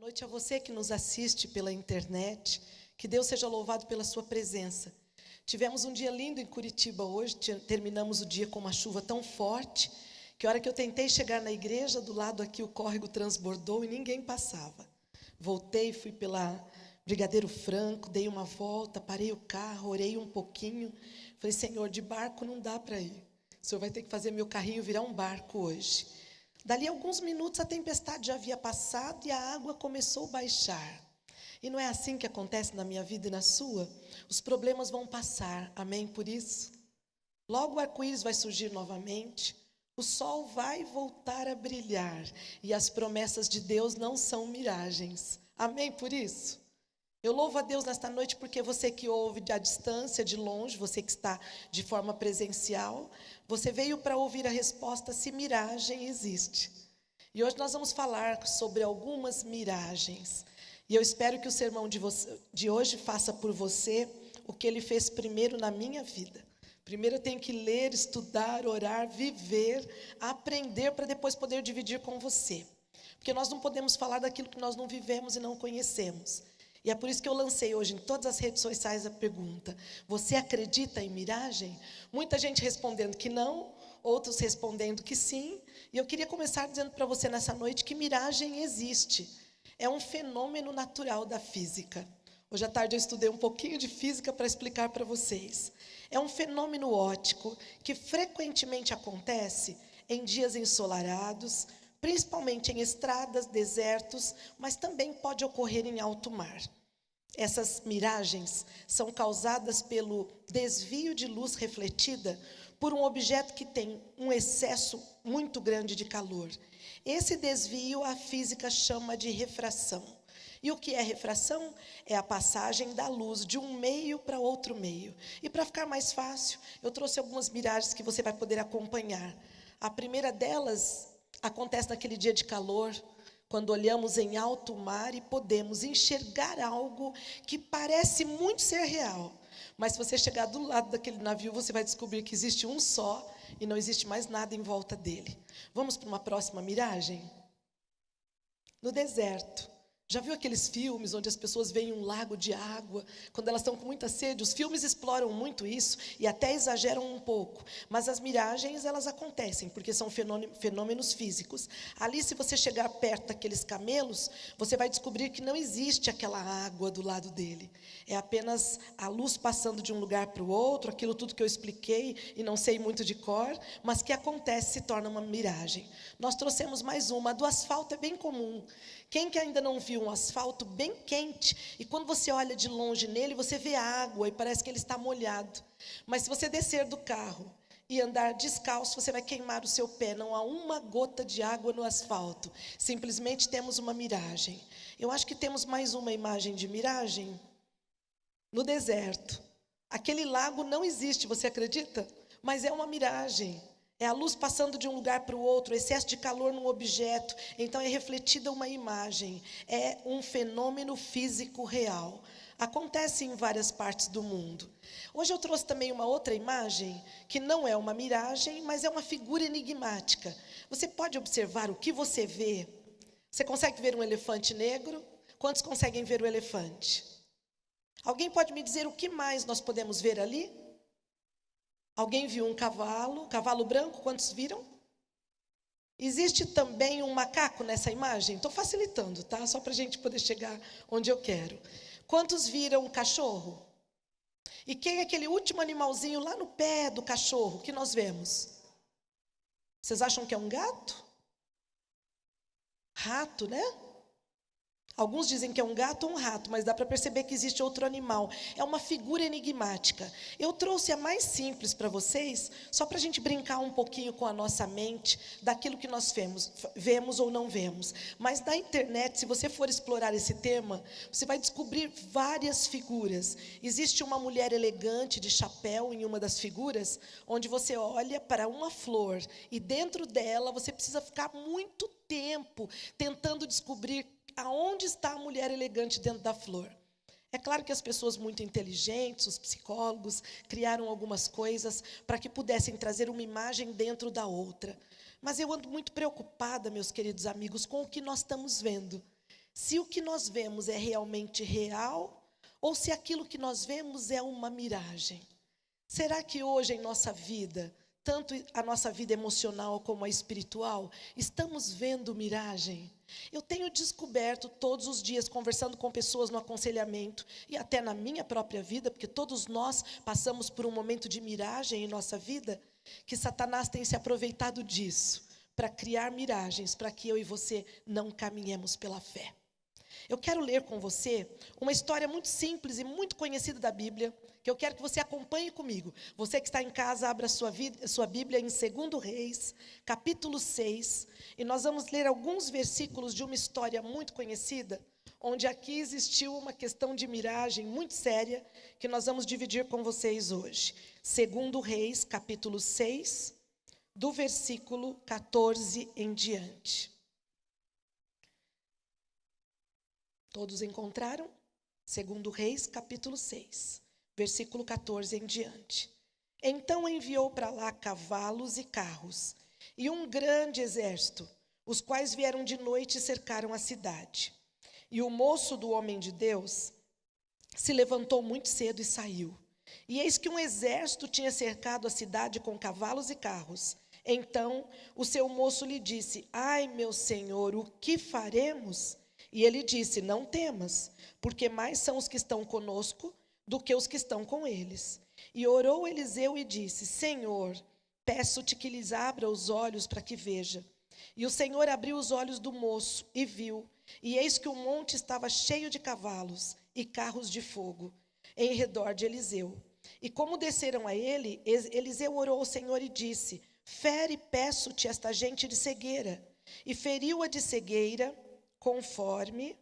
noite a você que nos assiste pela internet. Que Deus seja louvado pela sua presença. Tivemos um dia lindo em Curitiba hoje, terminamos o dia com uma chuva tão forte, que a hora que eu tentei chegar na igreja, do lado aqui o córrego transbordou e ninguém passava. Voltei, fui pela Brigadeiro Franco, dei uma volta, parei o carro, orei um pouquinho. Falei, Senhor, de barco não dá para ir. O Senhor vai ter que fazer meu carrinho virar um barco hoje. Dali a alguns minutos a tempestade já havia passado e a água começou a baixar. E não é assim que acontece na minha vida e na sua? Os problemas vão passar, amém por isso? Logo o arco-íris vai surgir novamente, o sol vai voltar a brilhar e as promessas de Deus não são miragens, amém por isso? Eu louvo a Deus nesta noite porque você que ouve à distância, de longe, você que está de forma presencial, você veio para ouvir a resposta se miragem existe. E hoje nós vamos falar sobre algumas miragens. E eu espero que o sermão de hoje faça por você o que ele fez primeiro na minha vida. Primeiro eu tenho que ler, estudar, orar, viver, aprender para depois poder dividir com você. Porque nós não podemos falar daquilo que nós não vivemos e não conhecemos. E é por isso que eu lancei hoje em todas as redes sociais a pergunta: você acredita em miragem? Muita gente respondendo que não, outros respondendo que sim. E eu queria começar dizendo para você nessa noite que miragem existe. É um fenômeno natural da física. Hoje à tarde eu estudei um pouquinho de física para explicar para vocês. É um fenômeno óptico que frequentemente acontece em dias ensolarados, principalmente em estradas, desertos, mas também pode ocorrer em alto mar. Essas miragens são causadas pelo desvio de luz refletida por um objeto que tem um excesso muito grande de calor. Esse desvio a física chama de refração. E o que é refração? É a passagem da luz de um meio para outro meio. E para ficar mais fácil, eu trouxe algumas miragens que você vai poder acompanhar. A primeira delas acontece naquele dia de calor, quando olhamos em alto mar e podemos enxergar algo que parece muito ser real. Mas se você chegar do lado daquele navio, você vai descobrir que existe um só e não existe mais nada em volta dele. Vamos para uma próxima miragem? No deserto. Já viu aqueles filmes onde as pessoas veem um lago de água, quando elas estão com muita sede? Os filmes exploram muito isso e até exageram um pouco. Mas as miragens, elas acontecem, porque são fenômenos físicos. Ali, se você chegar perto daqueles camelos, você vai descobrir que não existe aquela água do lado dele. É apenas a luz passando de um lugar para o outro, aquilo tudo que eu expliquei e não sei muito de cor, mas que acontece se torna uma miragem. Nós trouxemos mais uma, a do asfalto é bem comum. Quem que ainda não viu um asfalto bem quente, e quando você olha de longe nele, você vê água e parece que ele está molhado. Mas se você descer do carro e andar descalço, você vai queimar o seu pé. Não há uma gota de água no asfalto. Simplesmente temos uma miragem. Eu acho que temos mais uma imagem de miragem. No deserto. Aquele lago não existe, você acredita? Mas é uma miragem. É a luz passando de um lugar para o outro, excesso de calor num objeto, então é refletida uma imagem, é um fenômeno físico real. Acontece em várias partes do mundo. Hoje eu trouxe também uma outra imagem, que não é uma miragem, mas é uma figura enigmática. Você pode observar o que você vê. Você consegue ver um elefante negro? Quantos conseguem ver o elefante? Alguém pode me dizer o que mais nós podemos ver ali? Alguém viu um cavalo? Cavalo branco, quantos viram? Existe também um macaco nessa imagem? Estou facilitando, tá? Só para a gente poder chegar onde eu quero. Quantos viram um cachorro? E quem é aquele último animalzinho lá no pé do cachorro que nós vemos? Vocês acham que é um gato? Rato, né? Alguns dizem que é um gato ou um rato, mas dá para perceber que existe outro animal. É uma figura enigmática. Eu trouxe a mais simples para vocês, só para a gente brincar um pouquinho com a nossa mente, daquilo que nós vemos ou não vemos. Mas na internet, se você for explorar esse tema, você vai descobrir várias figuras. Existe uma mulher elegante de chapéu em uma das figuras, onde você olha para uma flor, e dentro dela você precisa ficar muito tempo tentando descobrir aonde está a mulher elegante dentro da flor. É claro que as pessoas muito inteligentes, os psicólogos, criaram algumas coisas para que pudessem trazer uma imagem dentro da outra. Mas eu ando muito preocupada, meus queridos amigos, com o que nós estamos vendo. se o que nós vemos é realmente real ou se aquilo que nós vemos é uma miragem. Será que hoje em nossa vida, tanto a nossa vida emocional como a espiritual, estamos vendo miragem? Eu tenho descoberto todos os dias, conversando com pessoas no aconselhamento e até na minha própria vida, porque todos nós passamos por um momento de miragem em nossa vida, que Satanás tem se aproveitado disso para criar miragens, para que eu e você não caminhemos pela fé. Eu quero ler com você uma história muito simples e muito conhecida da Bíblia, que eu quero que você acompanhe comigo. Você que está em casa, abra sua Bíblia em 2 Reis, capítulo 6, e nós vamos ler alguns versículos de uma história muito conhecida, onde aqui existiu uma questão de miragem muito séria, que nós vamos dividir com vocês hoje. 2 Reis, capítulo 6, do versículo 14 em diante. Todos encontraram? 2 Reis, capítulo 6, versículo 14 em diante. Então enviou para lá cavalos e carros, e um grande exército, os quais vieram de noite e cercaram a cidade. E o moço do homem de Deus se levantou muito cedo e saiu. E eis que um exército tinha cercado a cidade com cavalos e carros. Então o seu moço lhe disse: ai, meu senhor, o que faremos? E ele disse: não temas, porque mais são os que estão conosco do que os que estão com eles. E orou Eliseu e disse: Senhor, peço-te que lhes abra os olhos para que veja. E o Senhor abriu os olhos do moço e viu, e eis que o monte estava cheio de cavalos e carros de fogo em redor de Eliseu. E como desceram a ele, Eliseu orou ao Senhor e disse: fere, peço-te, esta gente de cegueira. E feriu-a de cegueira, conforme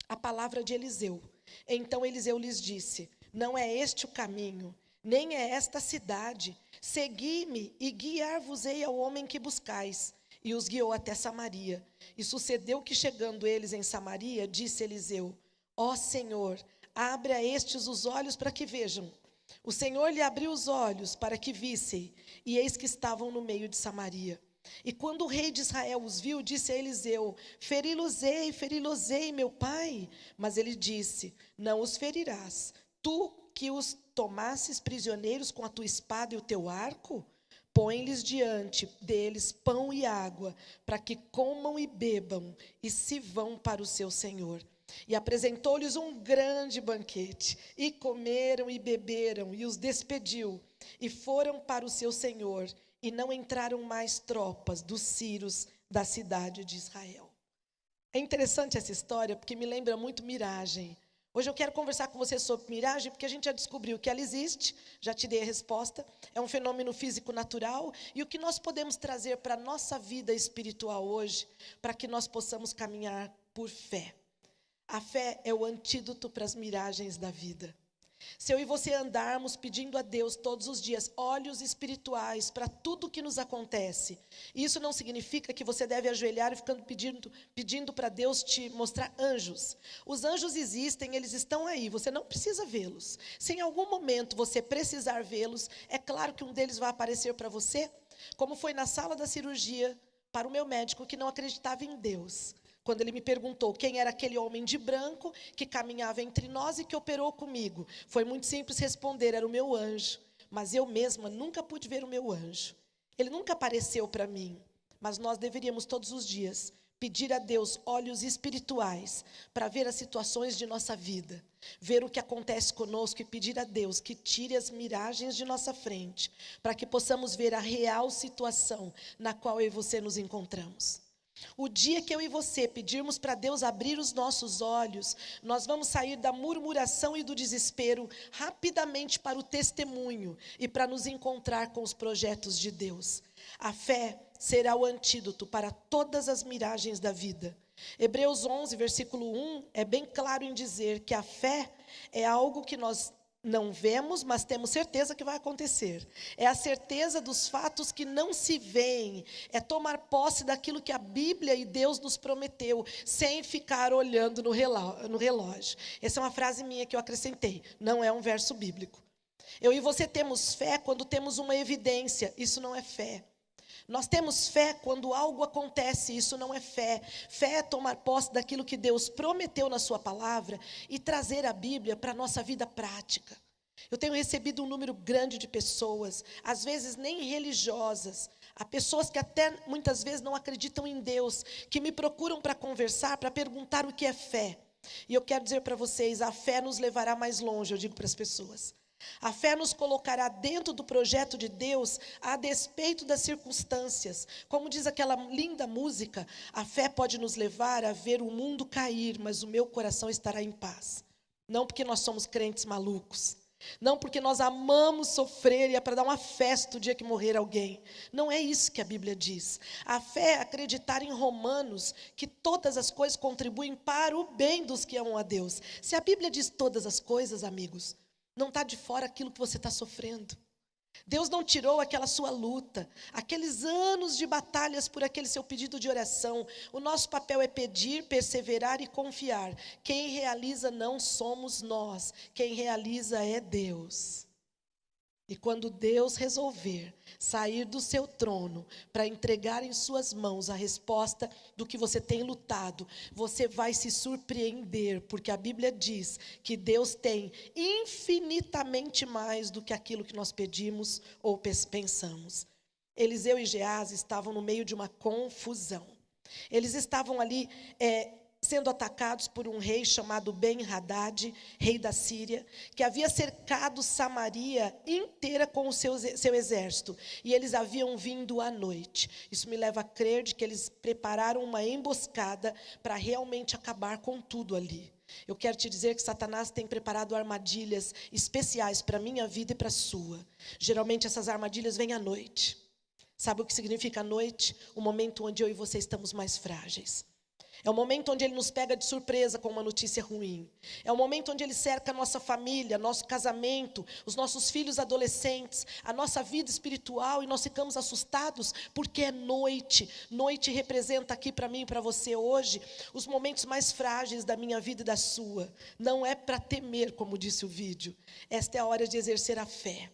a palavra de Eliseu. Então Eliseu lhes disse: não é este o caminho, nem é esta a cidade. Segui-me e guiar-vos-ei ao homem que buscais. E os guiou até Samaria. E sucedeu que, chegando eles em Samaria, disse Eliseu: ó Senhor, abre a estes os olhos para que vejam. O Senhor lhe abriu os olhos para que vissem, e eis que estavam no meio de Samaria. E quando o rei de Israel os viu, disse a Eliseu: feri-los-ei, meu pai. Mas ele disse: não os ferirás, tu que os tomasses prisioneiros com a tua espada e o teu arco? Põe-lhes diante deles pão e água, para que comam e bebam, e se vão para o seu senhor. E apresentou-lhes um grande banquete, e comeram e beberam, e os despediu, e foram para o seu senhor, e não entraram mais tropas dos sírios da cidade de Israel. É interessante essa história, porque me lembra muito miragem. Hoje eu quero conversar com você sobre miragem, porque a gente já descobriu que ela existe, já te dei a resposta, é um fenômeno físico natural, e o que nós podemos trazer para a nossa vida espiritual hoje, para que nós possamos caminhar por fé. A fé é o antídoto para as miragens da vida. Se eu e você andarmos pedindo a Deus todos os dias olhos espirituais para tudo que nos acontece, isso não significa que você deve ajoelhar e ficando pedindo para Deus te mostrar anjos. Os anjos existem, eles estão aí, você não precisa vê-los. Se em algum momento você precisar vê-los, é claro que um deles vai aparecer para você, como foi na sala da cirurgia para o meu médico que não acreditava em Deus. Quando ele me perguntou quem era aquele homem de branco que caminhava entre nós e que operou comigo, foi muito simples responder: era o meu anjo. Mas eu mesma nunca pude ver o meu anjo. Ele nunca apareceu para mim. Mas nós deveríamos todos os dias pedir a Deus olhos espirituais para ver as situações de nossa vida, ver o que acontece conosco e pedir a Deus que tire as miragens de nossa frente, para que possamos ver a real situação na qual eu e você nos encontramos. O dia que eu e você pedirmos para Deus abrir os nossos olhos, nós vamos sair da murmuração e do desespero rapidamente para o testemunho e para nos encontrar com os projetos de Deus. A fé será o antídoto para todas as miragens da vida. Hebreus 11, versículo 1, é bem claro em dizer que a fé é algo que nós não vemos, mas temos certeza que vai acontecer. É a certeza dos fatos que não se veem. É tomar posse daquilo que a Bíblia e Deus nos prometeu, sem ficar olhando no relógio. Essa é uma frase minha que eu acrescentei, não é um verso bíblico. Eu e você temos fé quando temos uma evidência, isso não é fé. Nós temos fé quando algo acontece, isso não é fé. Fé é tomar posse daquilo que Deus prometeu na sua palavra e trazer a Bíblia para a nossa vida prática. Eu tenho recebido um número grande de pessoas, às vezes nem religiosas, há pessoas que até muitas vezes não acreditam em Deus, que me procuram para conversar, para perguntar o que é fé. E eu quero dizer para vocês, a fé nos levará mais longe, eu digo para as pessoas. A fé nos colocará dentro do projeto de Deus, a despeito das circunstâncias. Como diz aquela linda música, a fé pode nos levar a ver o mundo cair, mas o meu coração estará em paz. Não porque nós somos crentes malucos, não porque nós amamos sofrer e é para dar uma festa o dia que morrer alguém. Não é isso que a Bíblia diz. A fé é acreditar em Romanos, que todas as coisas contribuem para o bem dos que amam a Deus. Se a Bíblia diz todas as coisas, amigos, não está de fora aquilo que você está sofrendo. Deus não tirou aquela sua luta, aqueles anos de batalhas por aquele seu pedido de oração. O nosso papel é pedir, perseverar e confiar. Quem realiza não somos nós, quem realiza é Deus. E quando Deus resolver sair do seu trono para entregar em suas mãos a resposta do que você tem lutado, você vai se surpreender, porque a Bíblia diz que Deus tem infinitamente mais do que aquilo que nós pedimos ou pensamos. Eliseu e Geazi estavam no meio de uma confusão. Eles estavam ali sendo atacados por um rei chamado Ben-Hadad, rei da Síria, que havia cercado Samaria inteira com o seu exército, e eles haviam vindo à noite. Isso me leva a crer de que eles prepararam uma emboscada para realmente acabar com tudo ali. Eu quero te dizer que Satanás tem preparado armadilhas especiais para a minha vida e para a sua. Geralmente essas armadilhas vêm à noite. Sabe o que significa a noite? O momento onde eu e você estamos mais frágeis. É o momento onde ele nos pega de surpresa com uma notícia ruim. É o momento onde ele cerca a nossa família, nosso casamento, os nossos filhos adolescentes, a nossa vida espiritual, e nós ficamos assustados porque é noite. Noite representa aqui para mim e para você hoje os momentos mais frágeis da minha vida e da sua. Não é para temer, como disse o vídeo. Esta é a hora de exercer a fé.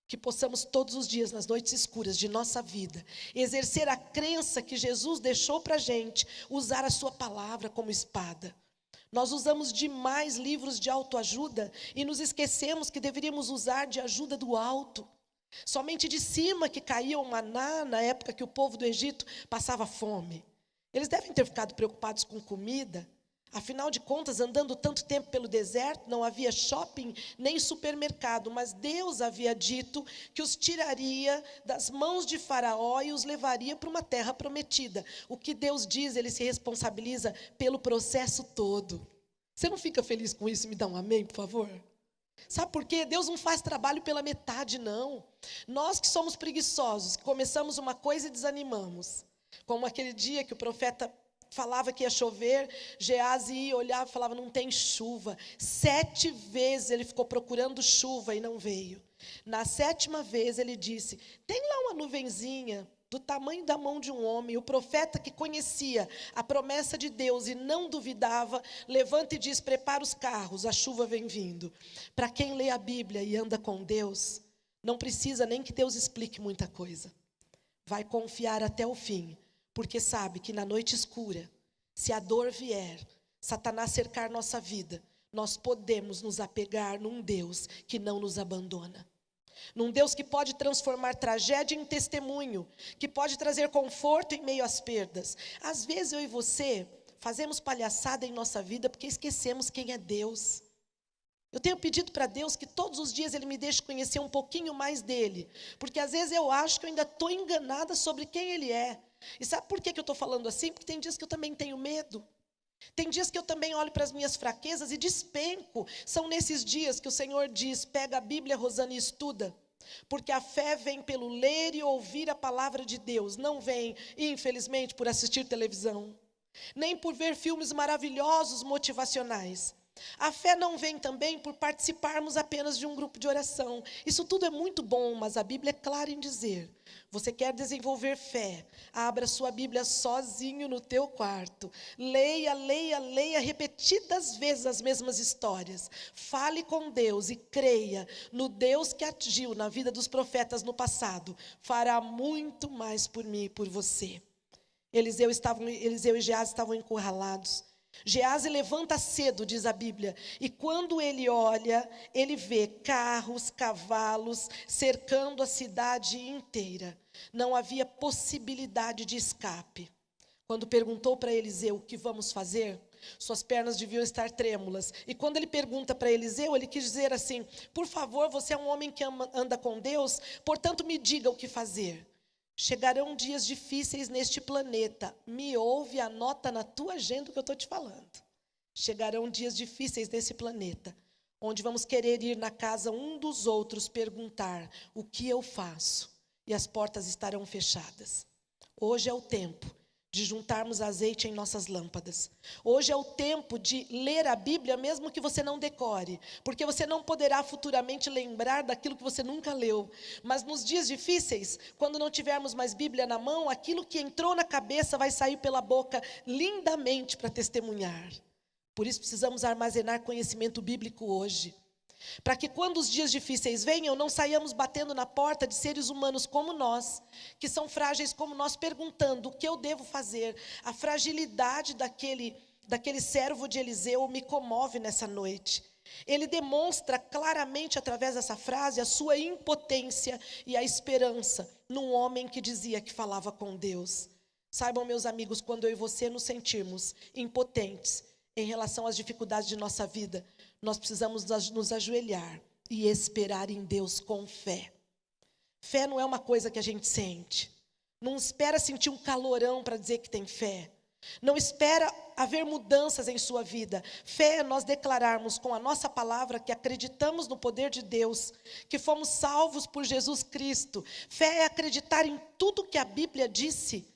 Que possamos todos os dias, nas noites escuras de nossa vida, exercer a crença que Jesus deixou para a gente, usar a sua palavra como espada. Nós usamos demais livros de autoajuda e nos esquecemos que deveríamos usar de ajuda do alto. Somente de cima que caía o maná na época que o povo do Egito passava fome. Eles devem ter ficado preocupados com comida. Afinal de contas, andando tanto tempo pelo deserto, não havia shopping nem supermercado, mas Deus havia dito que os tiraria das mãos de Faraó e os levaria para uma terra prometida. O que Deus diz, Ele se responsabiliza pelo processo todo. Você não fica feliz com isso? Me dá um amém, por favor? Sabe por quê? Deus não faz trabalho pela metade, não. Nós que somos preguiçosos, começamos uma coisa e desanimamos. Como aquele dia que o profeta falava que ia chover, Geazi ia olhar e falava, não tem chuva. 7 vezes ele ficou procurando chuva e não veio. Na 7ª vez ele disse, tem lá uma nuvenzinha do tamanho da mão de um homem. O profeta que conhecia a promessa de Deus e não duvidava, levanta e diz, prepara os carros, a chuva vem vindo. Para quem lê a Bíblia e anda com Deus, não precisa nem que Deus explique muita coisa. Vai confiar até o fim. Porque sabe que na noite escura, se a dor vier, Satanás cercar nossa vida, nós podemos nos apegar num Deus que não nos abandona. Num Deus que pode transformar tragédia em testemunho, que pode trazer conforto em meio às perdas. Às vezes eu e você fazemos palhaçada em nossa vida porque esquecemos quem é Deus. Eu tenho pedido para Deus que todos os dias Ele me deixe conhecer um pouquinho mais dEle, porque às vezes eu acho que eu ainda estou enganada sobre quem Ele é. E sabe por que eu estou falando assim? Porque tem dias que eu também tenho medo. Tem dias que eu também olho para as minhas fraquezas e despenco. São nesses dias que o Senhor diz, pega a Bíblia, Rosana, e estuda. Porque a fé vem pelo ler e ouvir a palavra de Deus. Não vem, infelizmente, por assistir televisão. Nem por ver filmes maravilhosos, motivacionais. A fé não vem também por participarmos apenas de um grupo de oração. Isso tudo é muito bom, mas a Bíblia é clara em dizer: você quer desenvolver fé, abra sua Bíblia sozinho no teu quarto. Leia, leia, leia repetidas vezes as mesmas histórias. Fale com Deus e creia no Deus que agiu na vida dos profetas no passado. Fará muito mais por mim e por você. Eliseu e Geazi estavam encurralados. Geazi levanta cedo, diz a Bíblia, e quando ele olha, ele vê carros, cavalos cercando a cidade inteira. Não havia possibilidade de escape. Quando perguntou para Eliseu o que vamos fazer, suas pernas deviam estar trêmulas. E quando ele pergunta para Eliseu, ele quis dizer assim: por favor, você é um homem que anda com Deus, portanto me diga o que fazer. Chegarão dias difíceis neste planeta. Me ouve, anota na tua agenda o que eu estou te falando. Chegarão dias difíceis nesse planeta, onde vamos querer ir na casa um dos outros perguntar o que eu faço, e as portas estarão fechadas. Hoje é o tempo de juntarmos azeite em nossas lâmpadas. Hoje é o tempo de ler a Bíblia, mesmo que você não decore, porque você não poderá futuramente lembrar daquilo que você nunca leu. Mas nos dias difíceis, quando não tivermos mais Bíblia na mão, aquilo que entrou na cabeça vai sair pela boca lindamente para testemunhar. Por isso precisamos armazenar conhecimento bíblico hoje, para que quando os dias difíceis venham, não saiamos batendo na porta de seres humanos como nós, que são frágeis como nós, perguntando o que eu devo fazer. A fragilidade daquele servo de Eliseu me comove nessa noite. Ele demonstra claramente através dessa frase a sua impotência e a esperança num homem que dizia que falava com Deus. Saibam, meus amigos, quando eu e você nos sentirmos impotentes em relação às dificuldades de nossa vida, nós precisamos nos ajoelhar e esperar em Deus com fé. Fé não é uma coisa que a gente sente. Não espera sentir um calorão para dizer que tem fé. Não espera haver mudanças em sua vida. Fé é nós declararmos com a nossa palavra que acreditamos no poder de Deus, que fomos salvos por Jesus Cristo. Fé é acreditar em tudo que a Bíblia disse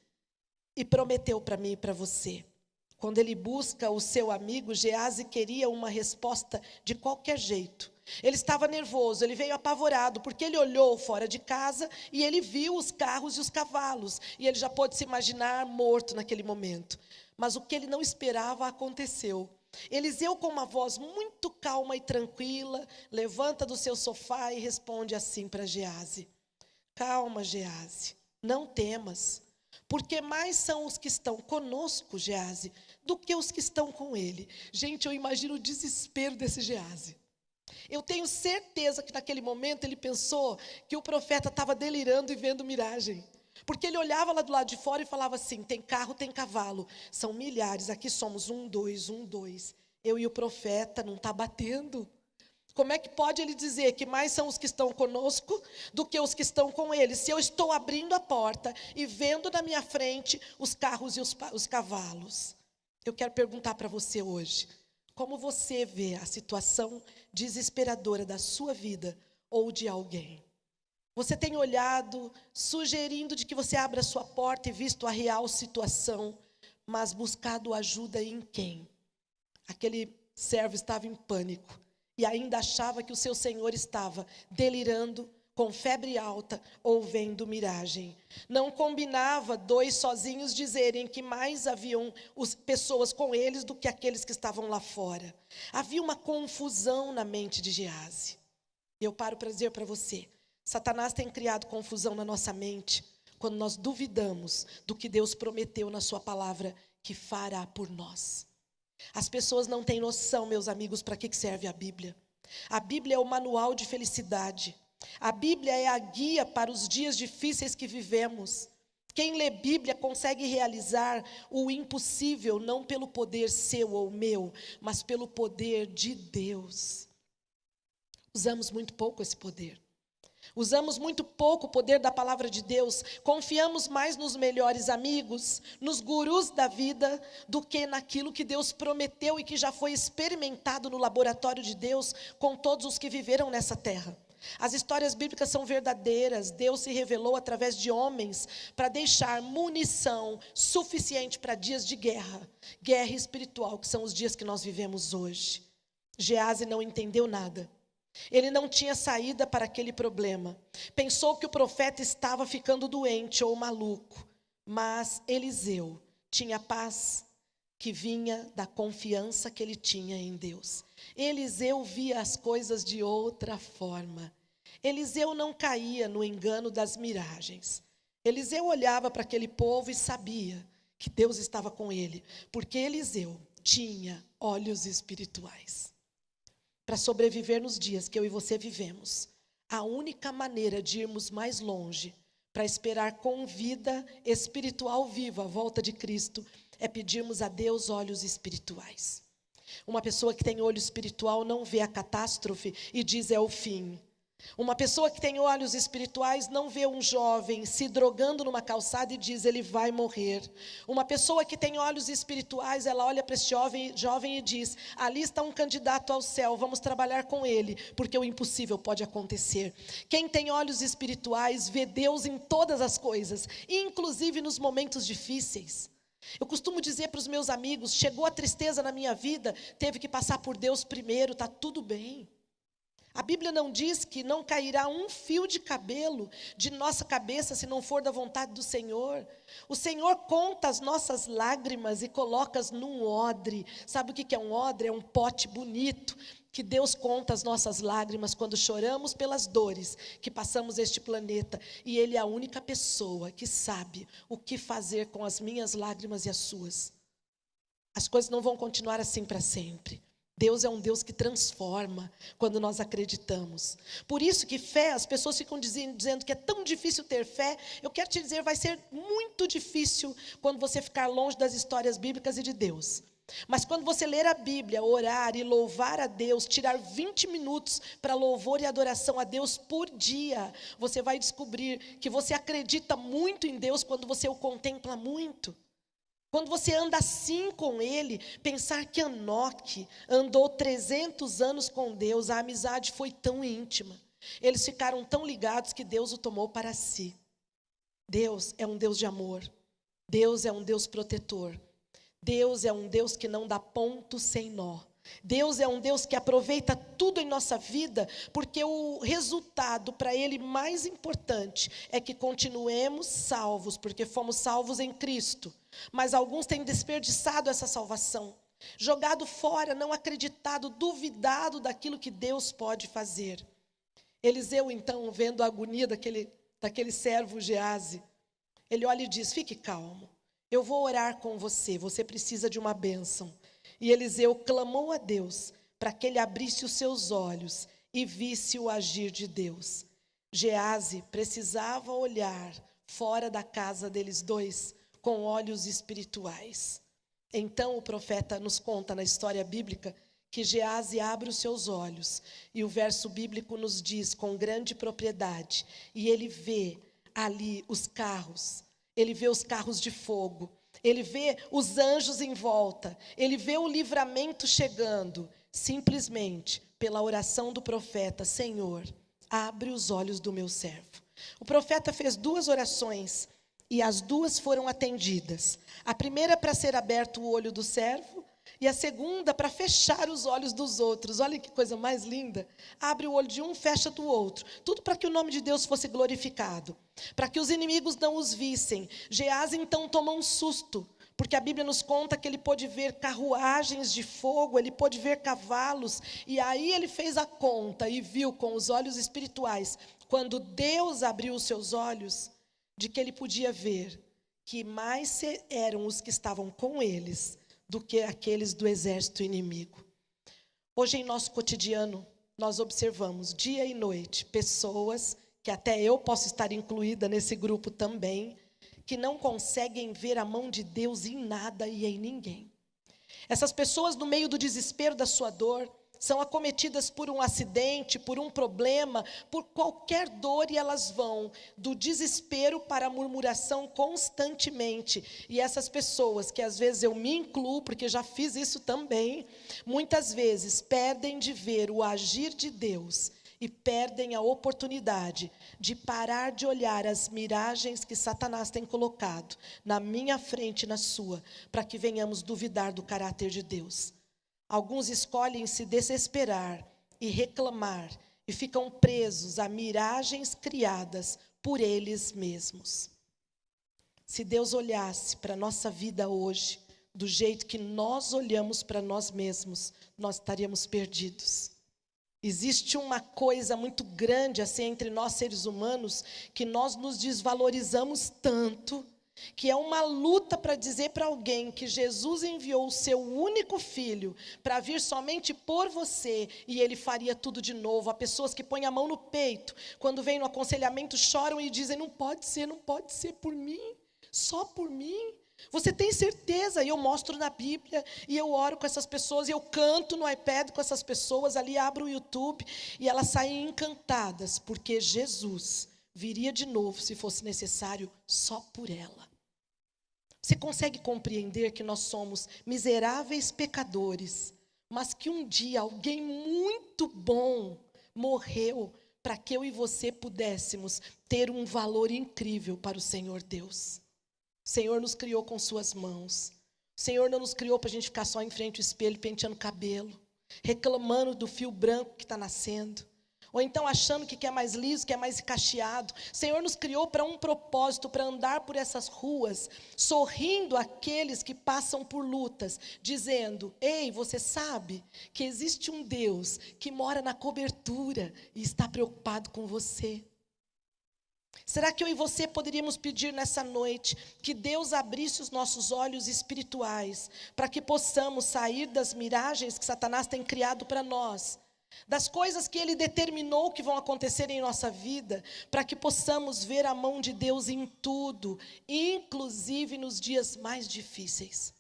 e prometeu para mim e para você. Quando ele busca o seu amigo, Geazi queria uma resposta de qualquer jeito. Ele estava nervoso, ele veio apavorado, porque ele olhou fora de casa e ele viu os carros e os cavalos. E ele já pôde se imaginar morto naquele momento. Mas o que ele não esperava aconteceu. Eliseu, com uma voz muito calma e tranquila, levanta do seu sofá e responde assim para Geazi: calma, Geazi, não temas. Porque mais são os que estão conosco, Geazi, do que os que estão com ele. Gente, eu imagino o desespero desse Geazi. Eu tenho certeza que naquele momento ele pensou que o profeta estava delirando e vendo miragem. Porque ele olhava lá do lado de fora e falava assim: tem carro, tem cavalo, são milhares, aqui somos 1, 2, 1, 2. Eu e o profeta não está batendo. Como é que pode ele dizer que mais são os que estão conosco do que os que estão com ele, se eu estou abrindo a porta e vendo na minha frente os carros e os cavalos? Eu quero perguntar para você hoje: como você vê a situação desesperadora da sua vida ou de alguém? Você tem olhado, sugerindo de que você abra a sua porta e visto a real situação, mas buscado ajuda em quem? Aquele servo estava em pânico e ainda achava que o seu senhor estava delirando, com febre alta ou vendo miragem. Não combinava dois sozinhos dizerem que mais haviam pessoas com eles do que aqueles que estavam lá fora. Havia uma confusão na mente de Geazi. Eu paro para dizer para você: Satanás tem criado confusão na nossa mente quando nós duvidamos do que Deus prometeu na sua palavra que fará por nós. As pessoas não têm noção, meus amigos, para que serve a Bíblia. A Bíblia é o manual de felicidade. A Bíblia é a guia para os dias difíceis que vivemos. Quem lê Bíblia consegue realizar o impossível, não pelo poder seu ou meu, mas pelo poder de Deus. Usamos muito pouco esse poder. Usamos muito pouco o poder da palavra de Deus. Confiamos mais nos melhores amigos, nos gurus da vida, do que naquilo que Deus prometeu e que já foi experimentado no laboratório de Deus com todos os que viveram nessa terra. As histórias bíblicas são verdadeiras. Deus se revelou através de homens para deixar munição suficiente para dias de guerra. Guerra espiritual, que são os dias que nós vivemos hoje. Gease não entendeu nada. Ele não tinha saída para aquele problema. Pensou que o profeta estava ficando doente ou maluco. Mas Eliseu tinha paz que vinha da confiança que ele tinha em Deus. Eliseu via as coisas de outra forma. Eliseu não caía no engano das miragens. Eliseu olhava para aquele povo e sabia que Deus estava com ele, porque Eliseu tinha olhos espirituais. Para sobreviver nos dias que eu e você vivemos, a única maneira de irmos mais longe, para esperar com vida espiritual viva a volta de Cristo, é pedirmos a Deus olhos espirituais. Uma pessoa que tem olho espiritual não vê a catástrofe e diz é o fim. Uma pessoa que tem olhos espirituais não vê um jovem se drogando numa calçada e diz ele vai morrer. Uma pessoa que tem olhos espirituais, ela olha para esse jovem e diz, ali está um candidato ao céu, vamos trabalhar com ele, porque o impossível pode acontecer. Quem tem olhos espirituais vê Deus em todas as coisas, inclusive nos momentos difíceis. Eu costumo dizer para os meus amigos, chegou a tristeza na minha vida, teve que passar por Deus primeiro, está tudo bem. A Bíblia não diz que não cairá um fio de cabelo de nossa cabeça se não for da vontade do Senhor. O Senhor conta as nossas lágrimas e coloca-as num odre. Sabe o que é um odre? É um pote bonito que Deus conta as nossas lágrimas quando choramos pelas dores que passamos este planeta. E Ele é a única pessoa que sabe o que fazer com as minhas lágrimas e as suas. As coisas não vão continuar assim para sempre. Deus é um Deus que transforma quando nós acreditamos. Por isso que fé, as pessoas ficam dizendo que é tão difícil ter fé. Eu quero te dizer, vai ser muito difícil quando você ficar longe das histórias bíblicas e de Deus. Mas quando você ler a Bíblia, orar e louvar a Deus, tirar 20 minutos para louvor e adoração a Deus por dia, você vai descobrir que você acredita muito em Deus quando você o contempla muito. Quando você anda assim com Ele, pensar que Enoque andou 300 anos com Deus, a amizade foi tão íntima. Eles ficaram tão ligados que Deus o tomou para si. Deus é um Deus de amor. Deus é um Deus protetor. Deus é um Deus que não dá ponto sem nó. Deus é um Deus que aproveita tudo em nossa vida, porque o resultado para Ele mais importante é que continuemos salvos, porque fomos salvos em Cristo. Mas alguns têm desperdiçado essa salvação, jogado fora, não acreditado, duvidado daquilo que Deus pode fazer. Eliseu, então, vendo a agonia daquele servo Gease, ele olha e diz, fique calmo, eu vou orar com você, você precisa de uma bênção. E Eliseu clamou a Deus para que ele abrisse os seus olhos e visse o agir de Deus. Gease precisava olhar fora da casa deles dois, com olhos espirituais. Então o profeta nos conta na história bíblica que Gease abre os seus olhos e o verso bíblico nos diz com grande propriedade, e ele vê ali os carros, ele vê os carros de fogo, ele vê os anjos em volta, ele vê o livramento chegando, simplesmente pela oração do profeta, Senhor, abre os olhos do meu servo. O profeta fez 2 orações, e as 2 foram atendidas. A primeira para ser aberto o olho do servo, e a segunda para fechar os olhos dos outros. Olha que coisa mais linda. Abre o olho de um, fecha do outro. Tudo para que o nome de Deus fosse glorificado. Para que os inimigos não os vissem. Gease então toma um susto, porque a Bíblia nos conta que ele pôde ver carruagens de fogo, ele pôde ver cavalos, e aí ele fez a conta e viu com os olhos espirituais, quando Deus abriu os seus olhos, de que ele podia ver que mais eram os que estavam com eles do que aqueles do exército inimigo. Hoje em nosso cotidiano, nós observamos dia e noite pessoas, que até eu posso estar incluída nesse grupo também, que não conseguem ver a mão de Deus em nada e em ninguém. Essas pessoas, no meio do desespero da sua dor, são acometidas por um acidente, por um problema, por qualquer dor, e elas vão do desespero para a murmuração constantemente. E essas pessoas, que às vezes eu me incluo, porque já fiz isso também, muitas vezes perdem de ver o agir de Deus e perdem a oportunidade de parar de olhar as miragens que Satanás tem colocado na minha frente e na sua, para que venhamos duvidar do caráter de Deus. Alguns escolhem se desesperar e reclamar e ficam presos a miragens criadas por eles mesmos. Se Deus olhasse para a nossa vida hoje, do jeito que nós olhamos para nós mesmos, nós estaríamos perdidos. Existe uma coisa muito grande assim entre nós seres humanos, que nós nos desvalorizamos tanto, que é uma luta para dizer para alguém que Jesus enviou o seu único filho para vir somente por você e ele faria tudo de novo. Há pessoas que põem a mão no peito, quando vêm no aconselhamento choram e dizem, não pode ser por mim, só por mim. Você tem certeza? E eu mostro na Bíblia, e eu oro com essas pessoas, e eu canto no iPad com essas pessoas, ali abro o YouTube, e elas saem encantadas, porque Jesus viria de novo, se fosse necessário, só por ela. Você consegue compreender que nós somos miseráveis pecadores, mas que um dia alguém muito bom morreu para que eu e você pudéssemos ter um valor incrível para o Senhor Deus. O Senhor nos criou com suas mãos. O Senhor não nos criou para a gente ficar só em frente ao espelho, penteando o cabelo, reclamando do fio branco que está nascendo, ou então achando que quer mais liso, quer mais cacheado. O Senhor nos criou para um propósito, para andar por essas ruas, sorrindo àqueles que passam por lutas, dizendo, ei, você sabe que existe um Deus que mora na cobertura e está preocupado com você. Será que eu e você poderíamos pedir nessa noite que Deus abrisse os nossos olhos espirituais para que possamos sair das miragens que Satanás tem criado para nós, das coisas que ele determinou que vão acontecer em nossa vida, para que possamos ver a mão de Deus em tudo, inclusive nos dias mais difíceis?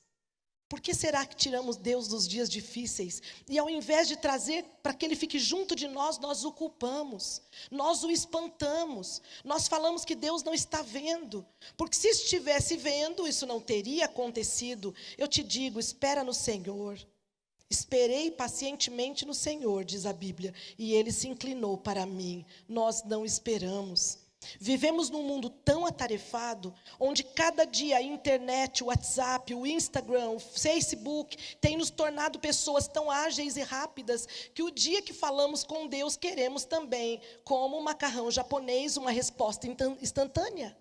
Por que será que tiramos Deus dos dias difíceis? E ao invés de trazer para que Ele fique junto de nós, nós o culpamos, nós o espantamos, nós falamos que Deus não está vendo, porque se estivesse vendo, isso não teria acontecido. Eu te digo, espera no Senhor. Esperei pacientemente no Senhor, diz a Bíblia, e Ele se inclinou para mim. Nós não esperamos. Vivemos num mundo tão atarefado, onde cada dia a internet, o WhatsApp, o Instagram, o Facebook tem nos tornado pessoas tão ágeis e rápidas, que o dia que falamos com Deus, queremos também, como um macarrão japonês, uma resposta instantânea.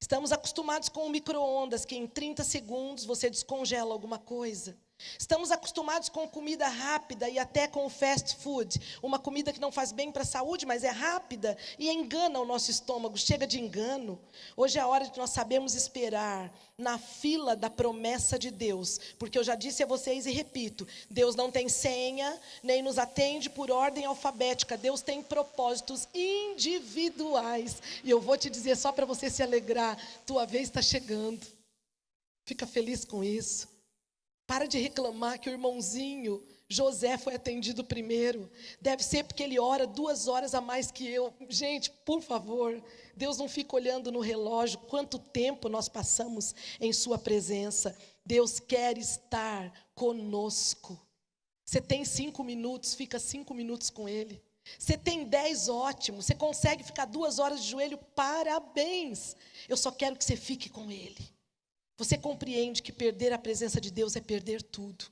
Estamos acostumados com o micro-ondas, que em 30 segundos você descongela alguma coisa. Estamos acostumados com comida rápida e até com o fast food, uma comida que não faz bem para a saúde, mas é rápida e engana o nosso estômago, chega de engano. Hoje é a hora de nós sabermos esperar na fila da promessa de Deus, porque eu já disse a vocês e repito, Deus não tem senha, nem nos atende por ordem alfabética, Deus tem propósitos individuais, e eu vou te dizer só para você se alegrar, tua vez está chegando, fica feliz com isso. Para de reclamar que o irmãozinho José foi atendido primeiro. Deve ser porque ele ora 2 horas a mais que eu. Gente, por favor, Deus não fica olhando no relógio quanto tempo nós passamos em sua presença. Deus quer estar conosco. Você tem 5 minutos, fica 5 minutos com Ele. Você tem 10, ótimo. Você consegue ficar 2 horas de joelho, parabéns. Eu só quero que você fique com Ele. Você compreende que perder a presença de Deus é perder tudo.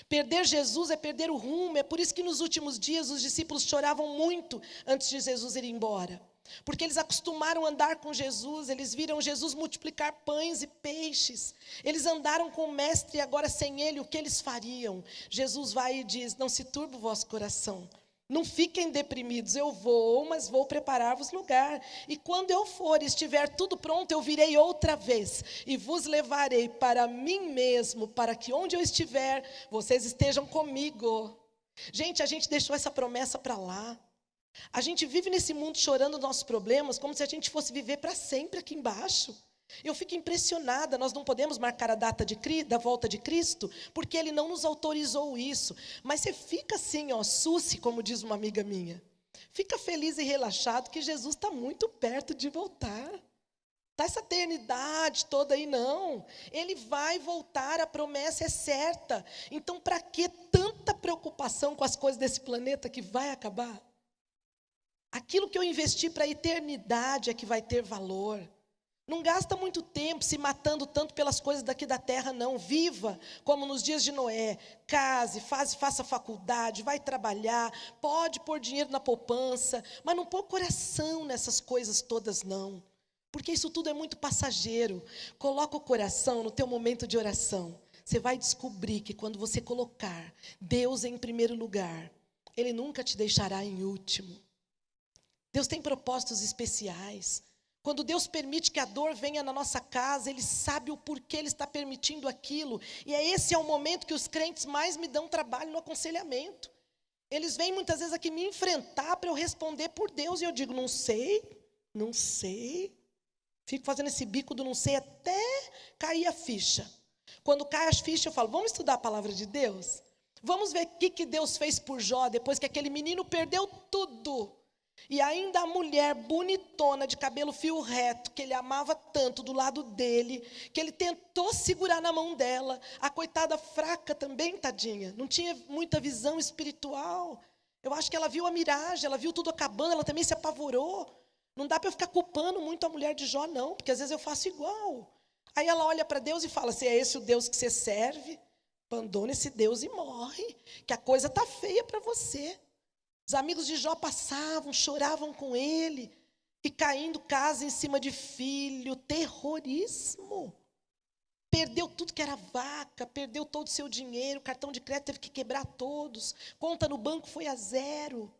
Perder Jesus é perder o rumo. É por isso que nos últimos dias os discípulos choravam muito antes de Jesus ir embora. Porque eles acostumaram a andar com Jesus, eles viram Jesus multiplicar pães e peixes. Eles andaram com o Mestre e agora sem Ele, o que eles fariam? Jesus vai e diz, não se turbe o vosso coração. Não fiquem deprimidos, eu vou, mas vou preparar-vos lugar. E quando eu for e estiver tudo pronto, eu virei outra vez. E vos levarei para mim mesmo, para que onde eu estiver, vocês estejam comigo. Gente, a gente deixou essa promessa para lá. A gente vive nesse mundo chorando nossos problemas, como se a gente fosse viver para sempre aqui embaixo. Eu fico impressionada, nós não podemos marcar a data da volta de Cristo, porque Ele não nos autorizou isso. Mas você fica assim, susse, como diz uma amiga minha. Fica feliz e relaxado que Jesus está muito perto de voltar. Está essa eternidade toda aí, não. Ele vai voltar, a promessa é certa. Então, para que tanta preocupação com as coisas desse planeta que vai acabar? Aquilo que eu investi para a eternidade é que vai ter valor. Não gasta muito tempo se matando tanto pelas coisas daqui da terra, não. Viva como nos dias de Noé. Case, faça faculdade, vai trabalhar, pode pôr dinheiro na poupança, mas não pôr coração nessas coisas todas, não. Porque isso tudo é muito passageiro. Coloca o coração no teu momento de oração. Você vai descobrir que quando você colocar Deus em primeiro lugar, Ele nunca te deixará em último. Deus tem propósitos especiais. Quando Deus permite que a dor venha na nossa casa, Ele sabe o porquê Ele está permitindo aquilo. E esse é o momento que os crentes mais me dão trabalho no aconselhamento. Eles vêm muitas vezes aqui me enfrentar para eu responder por Deus. E eu digo, não sei. Fico fazendo esse bico do não sei até cair a ficha. Quando cai as fichas, eu falo, vamos estudar a palavra de Deus? Vamos ver o que Deus fez por Jó, depois que aquele menino perdeu tudo. E ainda a mulher bonitona, de cabelo fio reto, que ele amava tanto do lado dele, que ele tentou segurar na mão dela. A coitada fraca também, tadinha, não tinha muita visão espiritual. Eu acho que ela viu a miragem, ela viu tudo acabando, ela também se apavorou. Não dá para eu ficar culpando muito a mulher de Jó, não, porque às vezes eu faço igual. Aí ela olha para Deus e fala, se é esse o Deus que você serve, abandona esse Deus e morre, que a coisa está feia para você. Os amigos de Jó passavam, choravam com ele, e caindo casa em cima de filho, terrorismo. Perdeu tudo que era vaca, perdeu todo o seu dinheiro, cartão de crédito teve que quebrar todos, conta no banco foi a zero.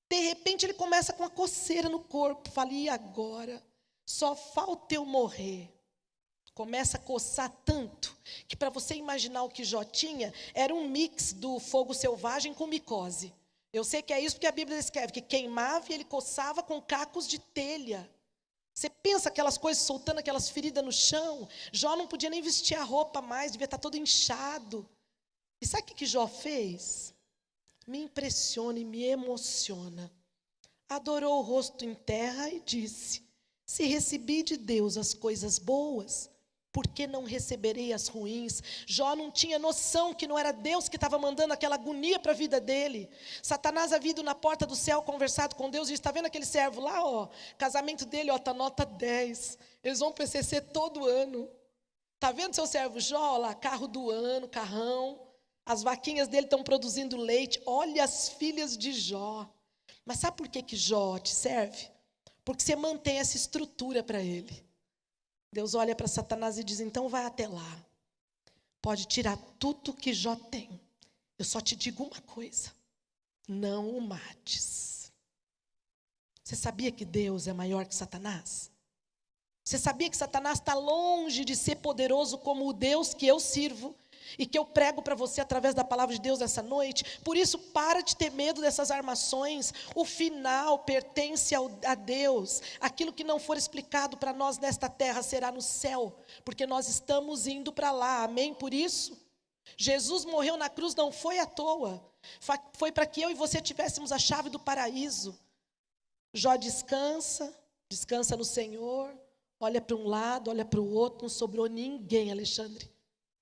De repente ele começa com uma coceira no corpo, fala, e agora? Só falta eu morrer. Começa a coçar tanto, que para você imaginar o que Jó tinha, era um mix do fogo selvagem com micose. Eu sei que é isso porque a Bíblia escreve que queimava e ele coçava com cacos de telha. Você pensa aquelas coisas soltando aquelas feridas no chão. Jó não podia nem vestir a roupa mais, devia estar todo inchado. E sabe o que Jó fez? Me impressiona e me emociona. Adorou o rosto em terra e disse, se recebi de Deus as coisas boas, por que não receberei as ruins? Jó não tinha noção que não era Deus que estava mandando aquela agonia para a vida dele. Satanás havia ido na porta do céu, conversado com Deus, e está vendo aquele servo lá, ó, casamento dele, ó, está nota 10. Eles vão para o PCC todo ano. Está vendo seu servo Jó lá, carro do ano, carrão. As vaquinhas dele estão produzindo leite. Olha as filhas de Jó. Mas sabe por que Jó te serve? Porque você mantém essa estrutura para ele. Deus olha para Satanás e diz, então vai até lá. Pode tirar tudo que Jó tem. Eu só te digo uma coisa. Não o mates. Você sabia que Deus é maior que Satanás? Você sabia que Satanás está longe de ser poderoso como o Deus que eu sirvo? E que eu prego para você através da palavra de Deus essa noite. Por isso, para de ter medo dessas armações. O final pertence a Deus. Aquilo que não for explicado para nós nesta terra será no céu, porque nós estamos indo para lá, amém? Por isso, Jesus morreu na cruz, não foi à toa. Foi para que eu e você tivéssemos a chave do paraíso. Jó descansa no Senhor, olha para um lado, olha para o outro, não sobrou ninguém, Alexandre.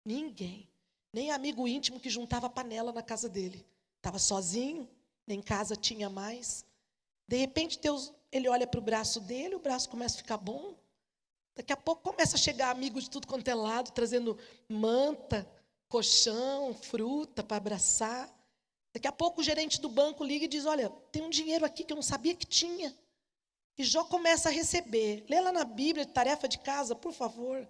Ninguém. Nem amigo íntimo que juntava panela na casa dele. Estava sozinho, nem casa tinha mais. De repente, Deus, ele olha para o braço dele, o braço começa a ficar bom. Daqui a pouco começa a chegar amigo de tudo quanto é lado, trazendo manta, colchão, fruta para abraçar. Daqui a pouco o gerente do banco liga e diz, olha, tem um dinheiro aqui que eu não sabia que tinha. E Jó começa a receber. Lê lá na Bíblia, tarefa de casa, por favor.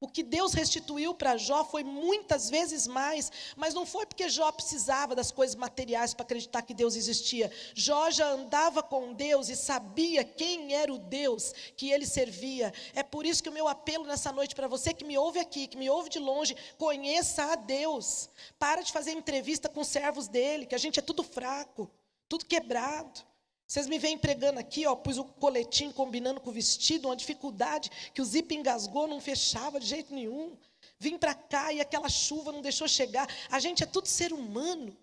O que Deus restituiu para Jó foi muitas vezes mais, mas não foi porque Jó precisava das coisas materiais para acreditar que Deus existia. Jó já andava com Deus e sabia quem era o Deus que ele servia. É por isso que o meu apelo nessa noite para você que me ouve aqui, que me ouve de longe, conheça a Deus. Para de fazer entrevista com os servos dele, que a gente é tudo fraco, tudo quebrado. Vocês me vêm pregando aqui, ó, pus o coletinho combinando com o vestido, uma dificuldade, que o zíper engasgou, não fechava de jeito nenhum. Vim para cá e aquela chuva não deixou chegar. A gente é tudo ser humano.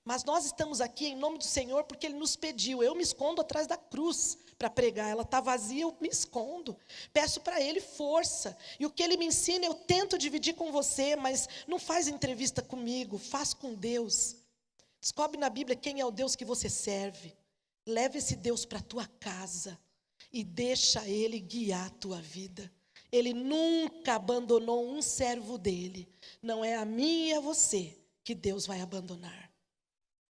Mas nós estamos aqui em nome do Senhor porque Ele nos pediu. Eu me escondo atrás da cruz para pregar. Ela está vazia, eu me escondo. Peço para Ele força. E o que Ele me ensina, eu tento dividir com você, mas não faz entrevista comigo, faz com Deus. Descobre na Bíblia quem é o Deus que você serve. Leve esse Deus para a tua casa. e deixa Ele guiar a tua vida. Ele nunca abandonou um servo dele. Não é a mim e a você que Deus vai abandonar.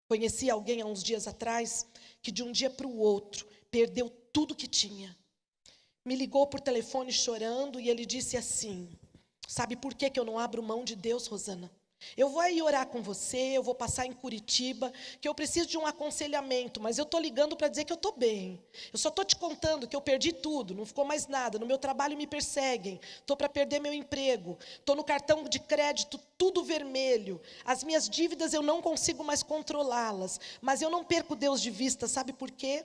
Conheci alguém há uns dias atrás que de um dia para o outro perdeu tudo que tinha. Me ligou por telefone chorando e ele disse assim: sabe por que eu não abro mão de Deus, Rosana? Eu vou aí orar com você, eu vou passar em Curitiba, que eu preciso de um aconselhamento, mas eu estou ligando para dizer que eu estou bem. Eu só estou te contando que eu perdi tudo, não ficou mais nada, no meu trabalho me perseguem, estou para perder meu emprego, estou no cartão de crédito, tudo vermelho, as minhas dívidas eu não consigo mais controlá-las, mas eu não perco Deus de vista, sabe por quê?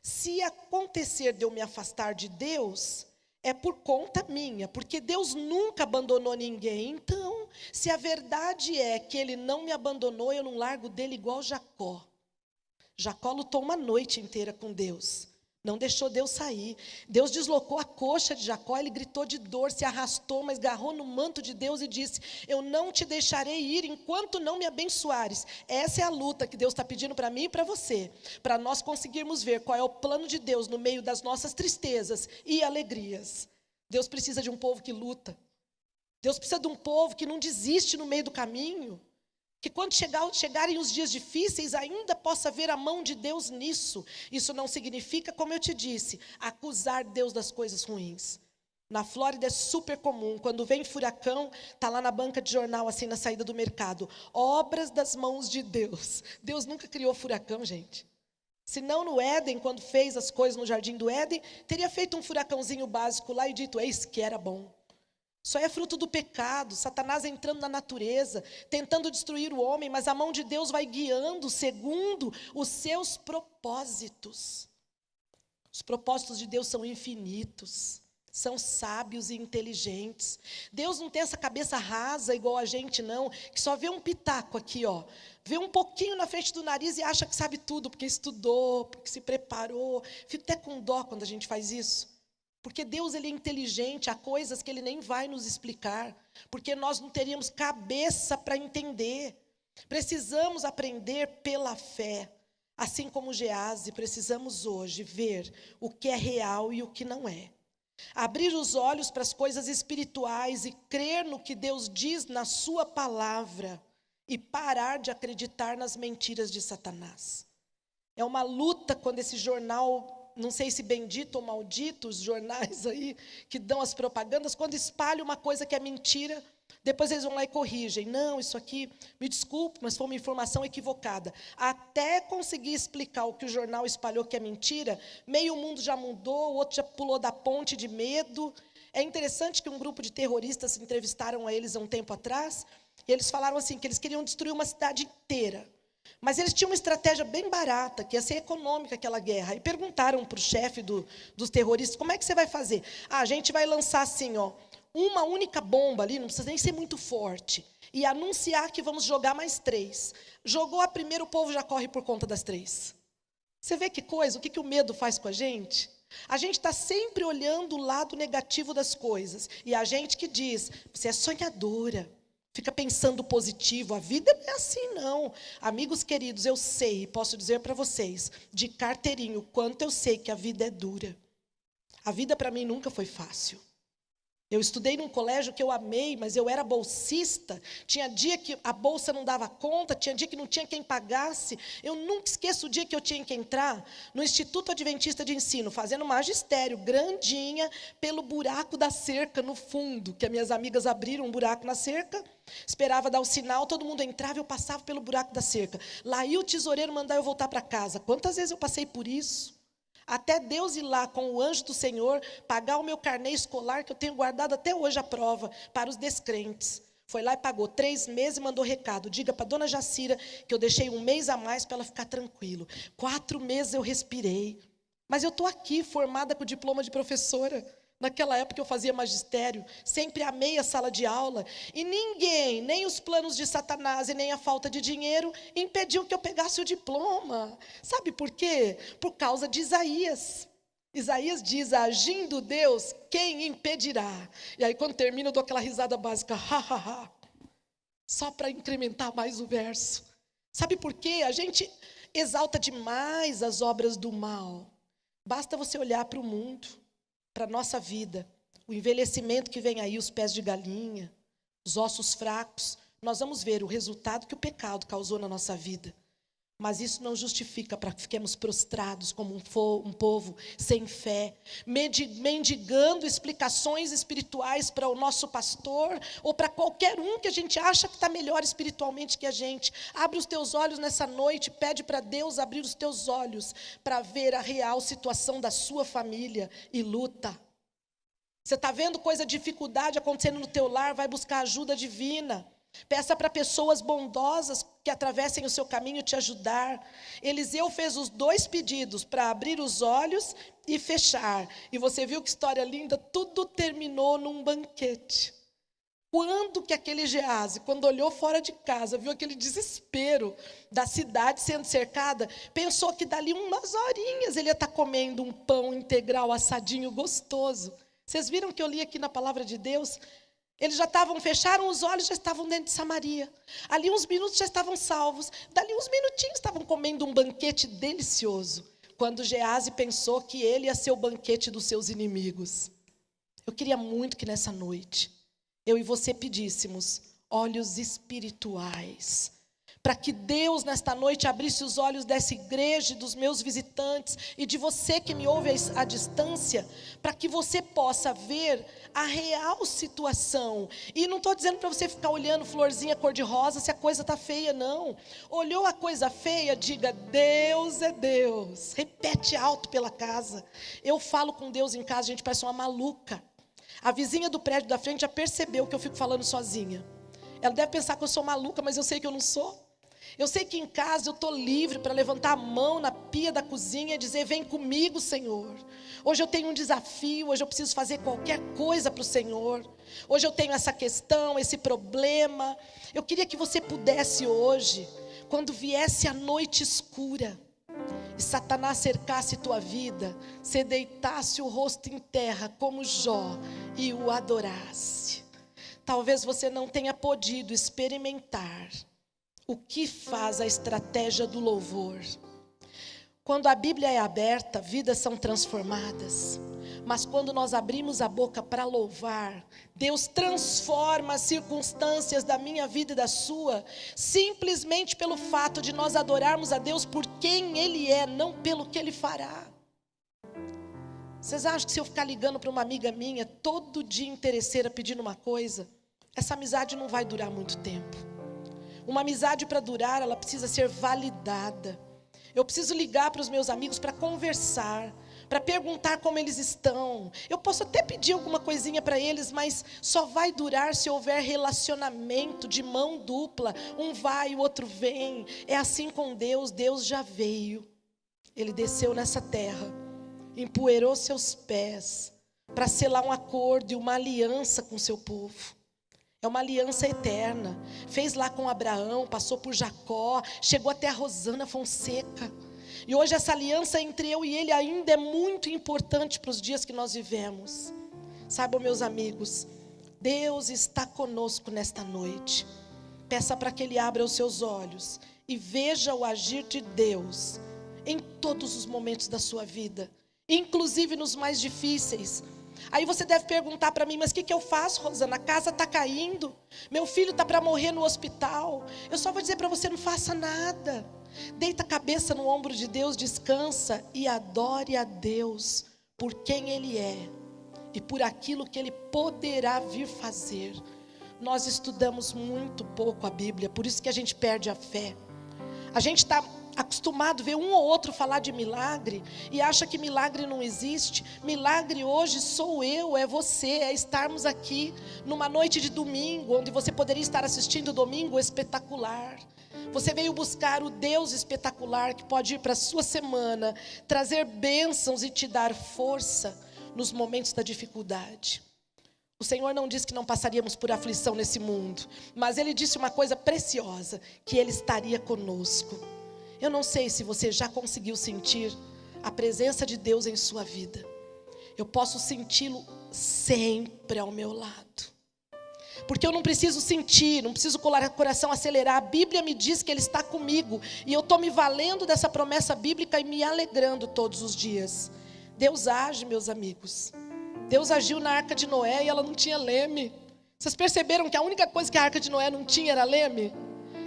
Se acontecer de eu me afastar de Deus, é por conta minha, porque Deus nunca abandonou ninguém. Então, se a verdade é que Ele não me abandonou, eu não largo dele igual Jacó. Jacó lutou uma noite inteira com Deus, não deixou Deus sair. Deus deslocou a coxa de Jacó, ele gritou de dor, se arrastou, mas agarrou no manto de Deus e disse: eu não te deixarei ir enquanto não me abençoares. Essa é a luta que Deus está pedindo para mim e para você, para nós conseguirmos ver qual é o plano de Deus no meio das nossas tristezas e alegrias. Deus precisa de um povo que luta. Deus precisa de um povo que não desiste no meio do caminho. Que quando chegarem os dias difíceis, ainda possa ver a mão de Deus nisso. Isso não significa, como eu te disse, acusar Deus das coisas ruins. Na Flórida é super comum, quando vem furacão, está lá na banca de jornal, assim, na saída do mercado: obras das mãos de Deus. Deus nunca criou furacão, gente. Senão no Éden, quando fez as coisas no jardim do Éden, teria feito um furacãozinho básico lá e dito: eis que era bom. Isso aí é fruto do pecado, Satanás entrando na natureza, tentando destruir o homem, mas a mão de Deus vai guiando segundo os seus propósitos. Os propósitos de Deus são infinitos, são sábios e inteligentes. Deus não tem essa cabeça rasa igual a gente, não, que só vê um pitaco aqui, ó, vê um pouquinho na frente do nariz e acha que sabe tudo, porque estudou, porque se preparou. Fico até com dó quando a gente faz isso. Porque Deus, Ele é inteligente, há coisas que Ele nem vai nos explicar, porque nós não teríamos cabeça para entender. Precisamos aprender pela fé, assim como Gease, precisamos hoje ver o que é real e o que não é. Abrir os olhos para as coisas espirituais e crer no que Deus diz na sua palavra e parar de acreditar nas mentiras de Satanás. É uma luta quando esse jornal, não sei se bendito ou maldito, os jornais aí que dão as propagandas, quando espalham uma coisa que é mentira, depois eles vão lá e corrigem. Não, isso aqui, me desculpe, mas foi uma informação equivocada. Até conseguir explicar o que o jornal espalhou que é mentira, meio mundo já mudou, o outro já pulou da ponte de medo. É interessante que um grupo de terroristas entrevistaram a eles há um tempo atrás, e eles falaram assim, que eles queriam destruir uma cidade inteira. Mas eles tinham uma estratégia bem barata, que ia ser econômica aquela guerra. E perguntaram para o chefe dos terroristas: como é que você vai fazer? A gente vai lançar assim, ó, uma única bomba ali, não precisa nem ser muito forte, e anunciar que vamos jogar mais 3. Jogou a primeira, o povo já corre por conta das 3. Você vê que coisa, o que o medo faz com a gente? A gente está sempre olhando o lado negativo das coisas. E a gente que diz: você é sonhadora. Fica pensando positivo, a vida não é assim não. Amigos queridos, eu sei, posso dizer para vocês, de carteirinho, quanto eu sei que a vida é dura. A vida para mim nunca foi fácil. Eu estudei num colégio que eu amei, mas eu era bolsista. Tinha dia que a bolsa não dava conta, tinha dia que não tinha quem pagasse. Eu nunca esqueço o dia que eu tinha que entrar no Instituto Adventista de Ensino, fazendo magistério, grandinha, pelo buraco da cerca no fundo, que as minhas amigas abriram um buraco na cerca, esperava dar o sinal, todo mundo entrava e eu passava pelo buraco da cerca. Lá ia o tesoureiro mandar eu voltar para casa. Quantas vezes eu passei por isso? Até Deus ir lá com o anjo do Senhor, pagar o meu carnê escolar, que eu tenho guardado até hoje a prova, para os descrentes. Foi lá e pagou 3 meses e mandou recado: diga para a dona Jacira que eu deixei 1 mês a mais para ela ficar tranquilo. 4 meses eu respirei. Mas eu estou aqui, formada com diploma de professora. Naquela época eu fazia magistério, sempre amei a sala de aula, e ninguém, nem os planos de Satanás e nem a falta de dinheiro, impediu que eu pegasse o diploma. Sabe por quê? Por causa de Isaías. Isaías diz: agindo Deus, quem impedirá? E aí quando termina eu dou aquela risada básica, ha, ha, ha, só para incrementar mais o verso. Sabe por quê? A gente exalta demais as obras do mal. Basta você olhar para o mundo, para a nossa vida, o envelhecimento que vem aí, os pés de galinha, os ossos fracos, nós vamos ver o resultado que o pecado causou na nossa vida. Mas isso não justifica para que fiquemos prostrados como um povo sem fé, mendigando explicações espirituais para o nosso pastor ou para qualquer um que a gente acha que está melhor espiritualmente que a gente. Abre os teus olhos nessa noite, pede para Deus abrir os teus olhos para ver a real situação da sua família e luta. Você está vendo dificuldade acontecendo no teu lar, vai buscar ajuda divina. Peça para pessoas bondosas que atravessem o seu caminho te ajudar. Eliseu fez os 2 pedidos, para abrir os olhos e fechar. E você viu que história linda? Tudo terminou num banquete. Quando que aquele Geazi, quando olhou fora de casa, viu aquele desespero da cidade sendo cercada, pensou que dali umas horinhas ele ia estar comendo um pão integral, assadinho, gostoso. Vocês viram que eu li aqui na palavra de Deus? Eles fecharam os olhos, já estavam dentro de Samaria. Ali uns minutos já estavam salvos. Dali uns minutinhos estavam comendo um banquete delicioso. Quando Geazi pensou que ele ia ser o banquete dos seus inimigos. Eu queria muito que nessa noite, eu e você pedíssemos olhos espirituais. Para que Deus nesta noite abrisse os olhos dessa igreja, dos meus visitantes e de você que me ouve à distância, para que você possa ver a real situação. E não estou dizendo para você ficar olhando florzinha cor-de-rosa se a coisa está feia, não. Olhou a coisa feia, diga: Deus é Deus. Repete alto pela casa. Eu falo com Deus em casa, a gente parece uma maluca. A vizinha do prédio da frente já percebeu que eu fico falando sozinha. Ela deve pensar que eu sou maluca, mas eu sei que eu não sou. Eu sei que em casa eu estou livre para levantar a mão na pia da cozinha e dizer: vem comigo, Senhor. Hoje eu tenho um desafio, hoje eu preciso fazer qualquer coisa para o Senhor. Hoje eu tenho essa questão, esse problema. Eu queria que você pudesse hoje, quando viesse a noite escura, e Satanás cercasse tua vida, você deitasse o rosto em terra como Jó e o adorasse. Talvez você não tenha podido experimentar o que faz a estratégia do louvor. Quando a Bíblia é aberta, vidas são transformadas. Mas quando nós abrimos a boca para louvar, Deus transforma as circunstâncias da minha vida e da sua, simplesmente pelo fato de nós adorarmos a Deus por quem Ele é, não pelo que Ele fará. Vocês acham que se eu ficar ligando para uma amiga minha, todo dia interesseira pedindo uma coisa, essa amizade não vai durar muito tempo? Uma amizade para durar, ela precisa ser validada. Eu preciso ligar para os meus amigos para conversar, para perguntar como eles estão. Eu posso até pedir alguma coisinha para eles, mas só vai durar se houver relacionamento de mão dupla. Um vai, o outro vem. É assim com Deus. Deus já veio. Ele desceu nessa terra, empoeirou seus pés para selar um acordo e uma aliança com seu povo. É uma aliança eterna. Fez lá com Abraão, passou por Jacó, chegou até a Rosana Fonseca. E hoje essa aliança entre eu e ele ainda é muito importante para os dias que nós vivemos. Saibam, meus amigos, Deus está conosco nesta noite. Peça para que Ele abra os seus olhos e veja o agir de Deus em todos os momentos da sua vida, inclusive nos mais difíceis. Aí você deve perguntar para mim: mas o que eu faço, Rosana? A casa está caindo, meu filho está para morrer no hospital. Eu só vou dizer para você: não faça nada. Deita a cabeça no ombro de Deus, descansa e adore a Deus por quem Ele é e por aquilo que Ele poderá vir fazer. Nós estudamos muito pouco a Bíblia, por isso que a gente perde a fé. A gente está acostumado a ver um ou outro falar de milagre e acha que milagre não existe. Milagre hoje sou eu, é você, é estarmos aqui numa noite de domingo, onde você poderia estar assistindo o Domingo Espetacular. Você veio buscar o Deus espetacular que pode ir para a sua semana, trazer bênçãos e te dar força nos momentos da dificuldade. O Senhor não disse que não passaríamos por aflição nesse mundo, mas Ele disse uma coisa preciosa, que Ele estaria conosco. Eu não sei se você já conseguiu sentir a presença de Deus em sua vida. Eu posso senti-lo sempre ao meu lado. Porque eu não preciso sentir, não preciso colar o coração, acelerar. A Bíblia me diz que Ele está comigo. E eu estou me valendo dessa promessa bíblica e me alegrando todos os dias. Deus age, meus amigos. Deus agiu na Arca de Noé e ela não tinha leme. Vocês perceberam que a única coisa que a Arca de Noé não tinha era leme?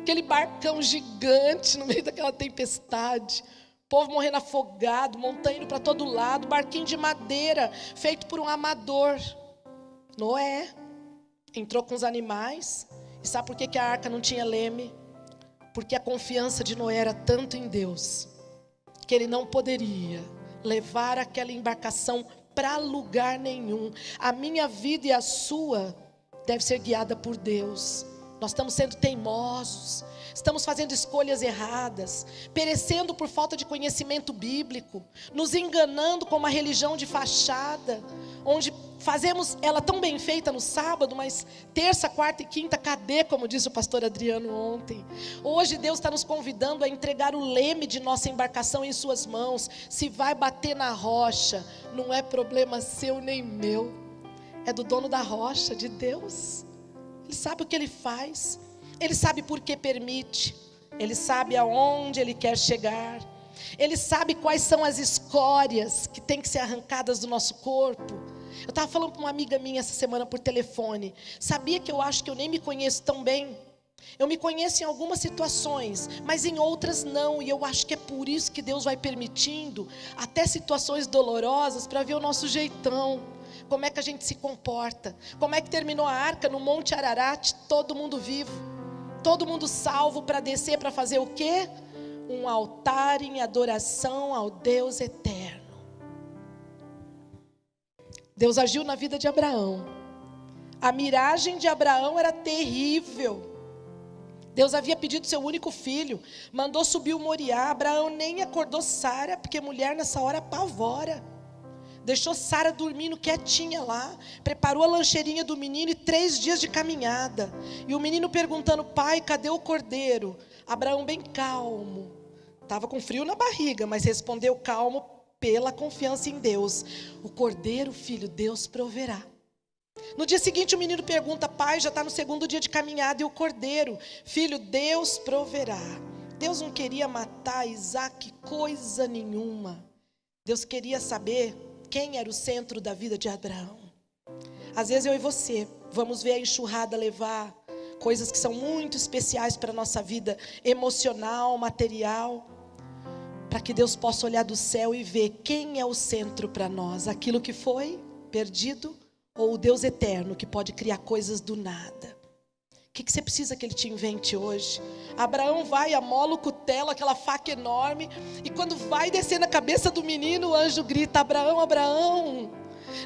Aquele barcão gigante no meio daquela tempestade. Povo morrendo afogado, montanha indo para todo lado, barquinho de madeira, feito por um amador. Noé entrou com os animais. E sabe por que a arca não tinha leme? Porque a confiança de Noé era tanto em Deus, que ele não poderia levar aquela embarcação para lugar nenhum. A minha vida e a sua deve ser guiada por Deus. Nós estamos sendo teimosos, estamos fazendo escolhas erradas, perecendo por falta de conhecimento bíblico, nos enganando com uma religião de fachada, onde fazemos ela tão bem feita no sábado, mas terça, quarta e quinta, cadê, como disse o pastor Adriano ontem? Hoje Deus está nos convidando a entregar o leme de nossa embarcação em suas mãos. Se vai bater na rocha, não é problema seu nem meu, é do dono da rocha, de Deus. Ele sabe o que Ele faz, Ele sabe por que permite, Ele sabe aonde Ele quer chegar, Ele sabe quais são as escórias que têm que ser arrancadas do nosso corpo. Eu estava falando para uma amiga minha essa semana por telefone. Sabia que eu acho que eu nem me conheço tão bem? Eu me conheço em algumas situações, mas em outras não. E eu acho que é por isso que Deus vai permitindo até situações dolorosas para ver o nosso jeitão. Como é que a gente se comporta? Como é que terminou a arca no Monte Ararat? Todo mundo vivo, todo mundo salvo para descer para fazer o quê? Um altar em adoração ao Deus eterno. Deus agiu na vida de Abraão. A miragem de Abraão era terrível. Deus havia pedido seu único filho, mandou subir o Moriá. Abraão nem acordou Sara, porque mulher nessa hora apavora. Deixou Sara dormindo quietinha lá, preparou a lancheirinha do menino e 3 dias de caminhada. E o menino perguntando: pai, cadê o cordeiro? Abraão bem calmo, estava com frio na barriga, mas respondeu calmo pela confiança em Deus: o cordeiro, filho, Deus proverá. No dia seguinte o menino pergunta: pai, já está no 2º dia de caminhada, e o cordeiro? Filho, Deus proverá. Deus não queria matar Isaac coisa nenhuma. Deus queria saber quem era o centro da vida de Abraão. Às vezes eu e você vamos ver a enxurrada levar coisas que são muito especiais para a nossa vida emocional, material, para que Deus possa olhar do céu e ver quem é o centro para nós, aquilo que foi perdido ou o Deus eterno que pode criar coisas do nada. O que você precisa que Ele te invente hoje? Abraão vai, amola o cutelo, aquela faca enorme, e quando vai descer na cabeça do menino, o anjo grita: Abraão, Abraão,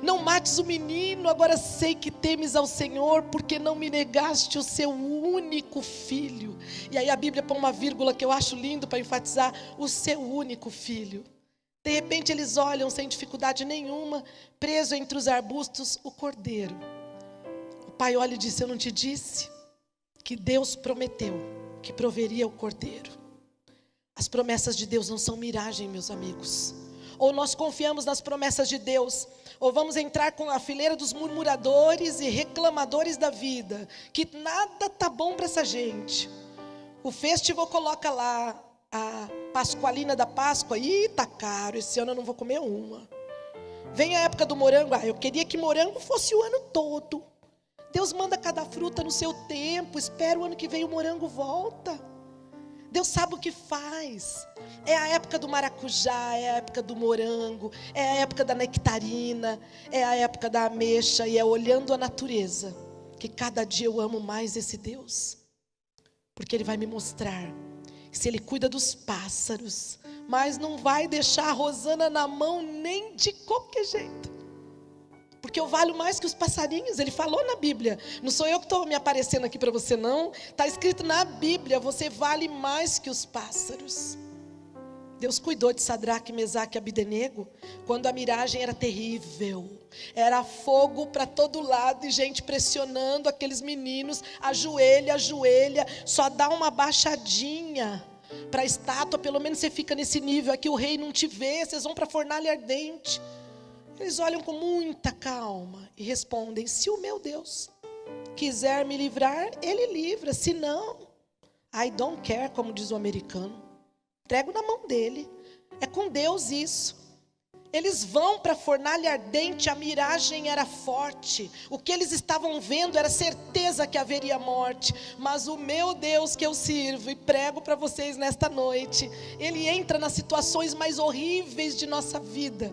não mates o menino, agora sei que temes ao Senhor, porque não me negaste o seu único filho. E aí a Bíblia põe uma vírgula que eu acho lindo para enfatizar: o seu único filho. De repente eles olham sem dificuldade nenhuma, preso entre os arbustos, o cordeiro. O pai olha e diz: eu não te disse que Deus prometeu que proveria o cordeiro? As promessas de Deus não são miragem, meus amigos. Ou nós confiamos nas promessas de Deus, ou vamos entrar com a fileira dos murmuradores e reclamadores da vida, que nada tá bom para essa gente. O festival coloca lá a Pascualina da Páscoa: ih, tá caro, esse ano eu não vou comer uma. Vem a época do morango: eu queria que morango fosse o ano todo. Deus manda cada fruta no seu tempo, espera o ano que vem o morango volta. Deus sabe o que faz. É a época do maracujá, é a época do morango, é a época da nectarina, é a época da ameixa, e é olhando a natureza que cada dia eu amo mais esse Deus. Porque Ele vai me mostrar que se Ele cuida dos pássaros, mas não vai deixar a Rosana na mão nem de qualquer jeito. Porque eu valho mais que os passarinhos. Ele falou na Bíblia. Não sou eu que estou me aparecendo aqui para você, não. Está escrito na Bíblia: você vale mais que os pássaros. Deus cuidou de Sadraque, Mesaque e Abdenego quando a miragem era terrível. Era fogo para todo lado e gente pressionando aqueles meninos. Ajoelha, ajoelha, só dá uma baixadinha para a estátua. Pelo menos você fica nesse nível aqui, o rei não te vê, vocês vão para a fornalha ardente. Eles olham com muita calma e respondem: se o meu Deus quiser me livrar, Ele livra. Se não, I don't care, como diz o americano. Entrego na mão dele. É com Deus isso. Eles vão para a fornalha ardente, a miragem era forte. O que eles estavam vendo era certeza que haveria morte. Mas o meu Deus que eu sirvo e prego para vocês nesta noite, Ele entra nas situações mais horríveis de nossa vida,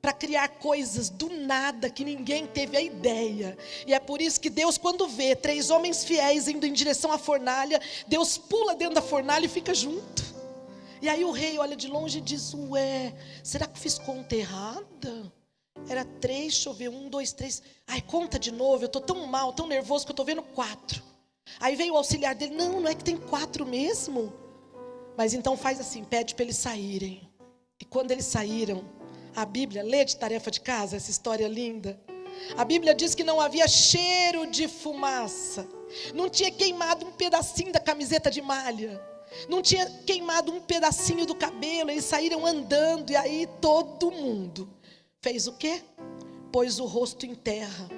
para criar coisas do nada que ninguém teve a ideia. E é por isso que Deus, quando vê 3 homens fiéis indo em direção à fornalha, Deus pula dentro da fornalha e fica junto. E aí o rei olha de longe e diz: ué, será que fiz conta errada? Era 3, deixa eu ver, 1, 2, 3. Ai, conta de novo, eu estou tão mal, tão nervoso que eu estou vendo 4. Aí veio o auxiliar dele: não é que tem 4 mesmo. Mas então faz assim, pede para eles saírem. E quando eles saíram, a Bíblia, lê de tarefa de casa, essa história linda. A Bíblia diz que não havia cheiro de fumaça. Não tinha queimado um pedacinho da camiseta de malha. Não tinha queimado um pedacinho do cabelo. Eles saíram andando e aí todo mundo fez o quê? Pôs o rosto em terra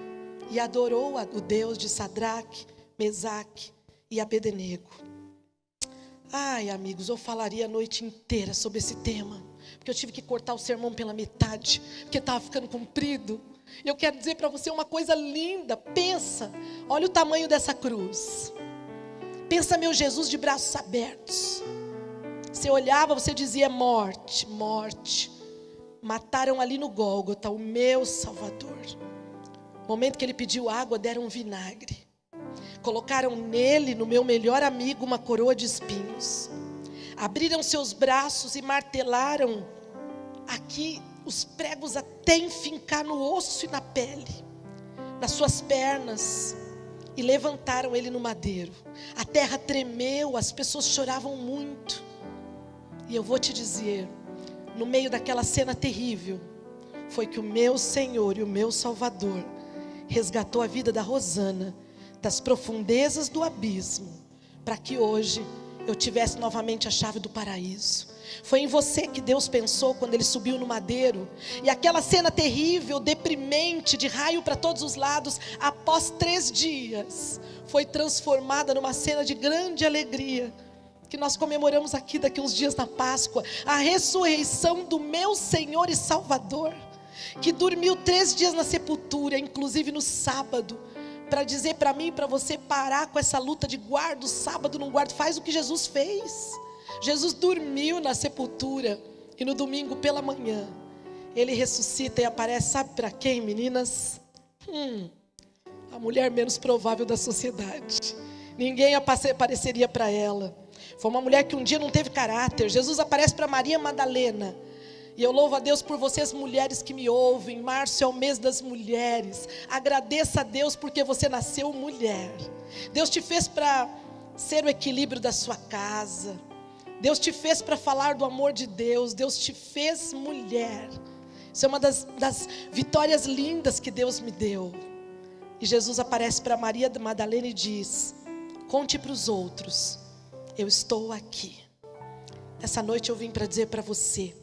e adorou o Deus de Sadraque, Mesaque e Abednego. Ai, amigos, eu falaria a noite inteira sobre esse tema, porque eu tive que cortar o sermão pela metade, porque estava ficando comprido. E eu quero dizer para você uma coisa linda. Pensa, olha o tamanho dessa cruz. Pensa meu Jesus de braços abertos. Você olhava, você dizia: morte, morte. Mataram ali no Gólgota o meu Salvador. No momento que ele pediu água, deram vinagre. Colocaram nele, no meu melhor amigo, uma coroa de espinhos. Abriram seus braços e martelaram aqui os pregos até enfincar no osso e na pele, nas suas pernas. E levantaram ele no madeiro. A terra tremeu, as pessoas choravam muito. E eu vou te dizer, no meio daquela cena terrível, foi que o meu Senhor e o meu Salvador resgatou a vida da Rosana das profundezas do abismo, para que hoje eu tivesse novamente a chave do paraíso. Foi em você que Deus pensou quando ele subiu no madeiro. E aquela cena terrível, deprimente, de raio para todos os lados, após 3 dias, foi transformada numa cena de grande alegria, que nós comemoramos aqui daqui uns dias na Páscoa. A ressurreição do meu Senhor e Salvador, que dormiu 3 dias na sepultura, inclusive no sábado, para dizer para mim e para você parar com essa luta de guarda o sábado, não guarda. Faz o que Jesus fez. Jesus dormiu na sepultura e no domingo pela manhã ele ressuscita e aparece, sabe para quem, meninas? A mulher menos provável da sociedade. Ninguém apareceria para ela. Foi uma mulher que um dia não teve caráter. Jesus aparece para Maria Madalena. E eu louvo a Deus por vocês, mulheres que me ouvem. Março é o mês das mulheres. Agradeça a Deus porque você nasceu mulher. Deus te fez para ser o equilíbrio da sua casa. Deus te fez para falar do amor de Deus. Deus te fez mulher. Isso é uma das vitórias lindas que Deus me deu. E Jesus aparece para Maria Madalena e diz: conte para os outros, eu estou aqui. Essa noite eu vim para dizer para você: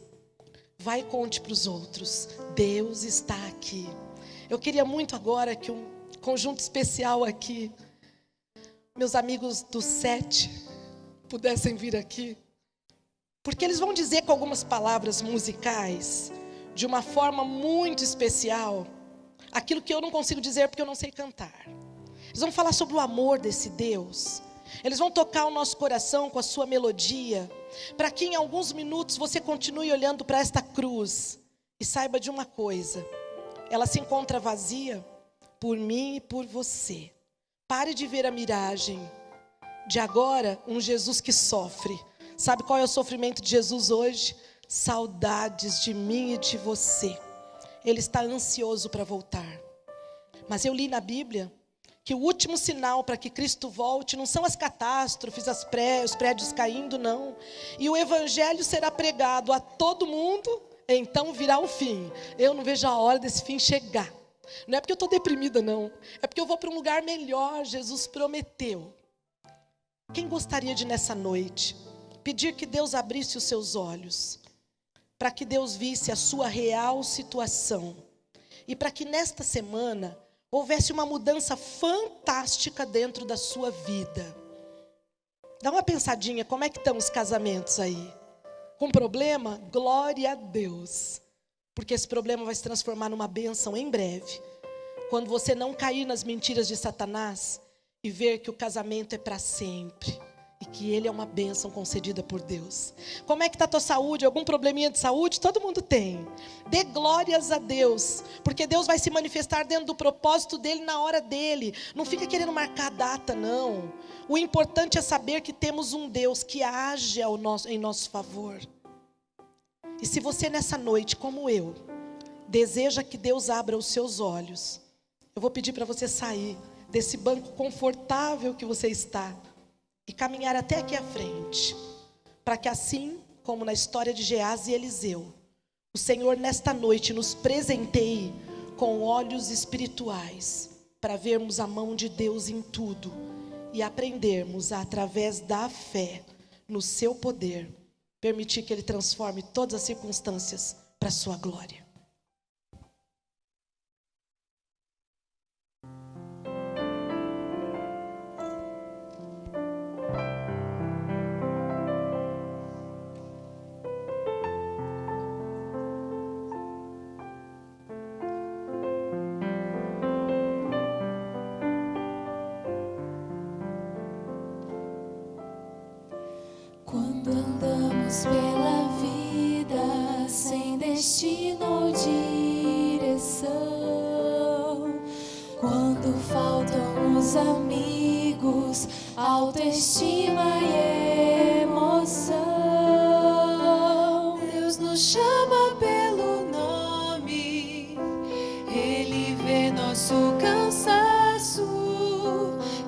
vai e conte para os outros, Deus está aqui. Eu queria muito agora que um conjunto especial aqui, meus amigos do 7, pudessem vir aqui, porque eles vão dizer com algumas palavras musicais, de uma forma muito especial, aquilo que eu não consigo dizer porque eu não sei cantar. Eles vão falar sobre o amor desse Deus. Eles vão tocar o nosso coração com a sua melodia, para que em alguns minutos você continue olhando para esta cruz e saiba de uma coisa: ela se encontra vazia por mim e por você. Pare de ver a miragem de agora, um Jesus que sofre. Sabe qual é o sofrimento de Jesus hoje? Saudades de mim e de você. Ele está ansioso para voltar. Mas eu li na Bíblia que o último sinal para que Cristo volte não são as catástrofes, os prédios caindo, não. E o evangelho será pregado a todo mundo, então virá o fim. Eu não vejo a hora desse fim chegar. Não é porque eu estou deprimida, não. É porque eu vou para um lugar melhor, Jesus prometeu. Quem gostaria de, nessa noite, pedir que Deus abrisse os seus olhos, para que Deus visse a sua real situação, e para que nesta semana houvesse uma mudança fantástica dentro da sua vida? Dá uma pensadinha, como é que estão os casamentos aí? Com problema? Glória a Deus. porque esse problema vai se transformar numa bênção em breve. Quando você não cair nas mentiras de Satanás e ver que o casamento é para sempre e que ele é uma bênção concedida por Deus. Como é que está a tua saúde? Algum probleminha de saúde? Todo mundo tem. Dê glórias a Deus, porque Deus vai se manifestar dentro do propósito dele na hora dele. Não fica querendo marcar a data, não. O importante é saber que temos um Deus que age em nosso favor. E se você nessa noite, como eu, deseja que Deus abra os seus olhos, eu vou pedir para você sair desse banco confortável que você está e caminhar até aqui à frente, para que assim como na história de Geás e Eliseu, o Senhor nesta noite nos presenteie com olhos espirituais, para vermos a mão de Deus em tudo e aprendermos a, através da fé no seu poder, permitir que Ele transforme todas as circunstâncias para a sua glória. Quando andamos pela vida sem destino ou direção, quando faltam os amigos, autoestima e emoção, Deus nos chama pelo nome, Ele vê nosso cansaço,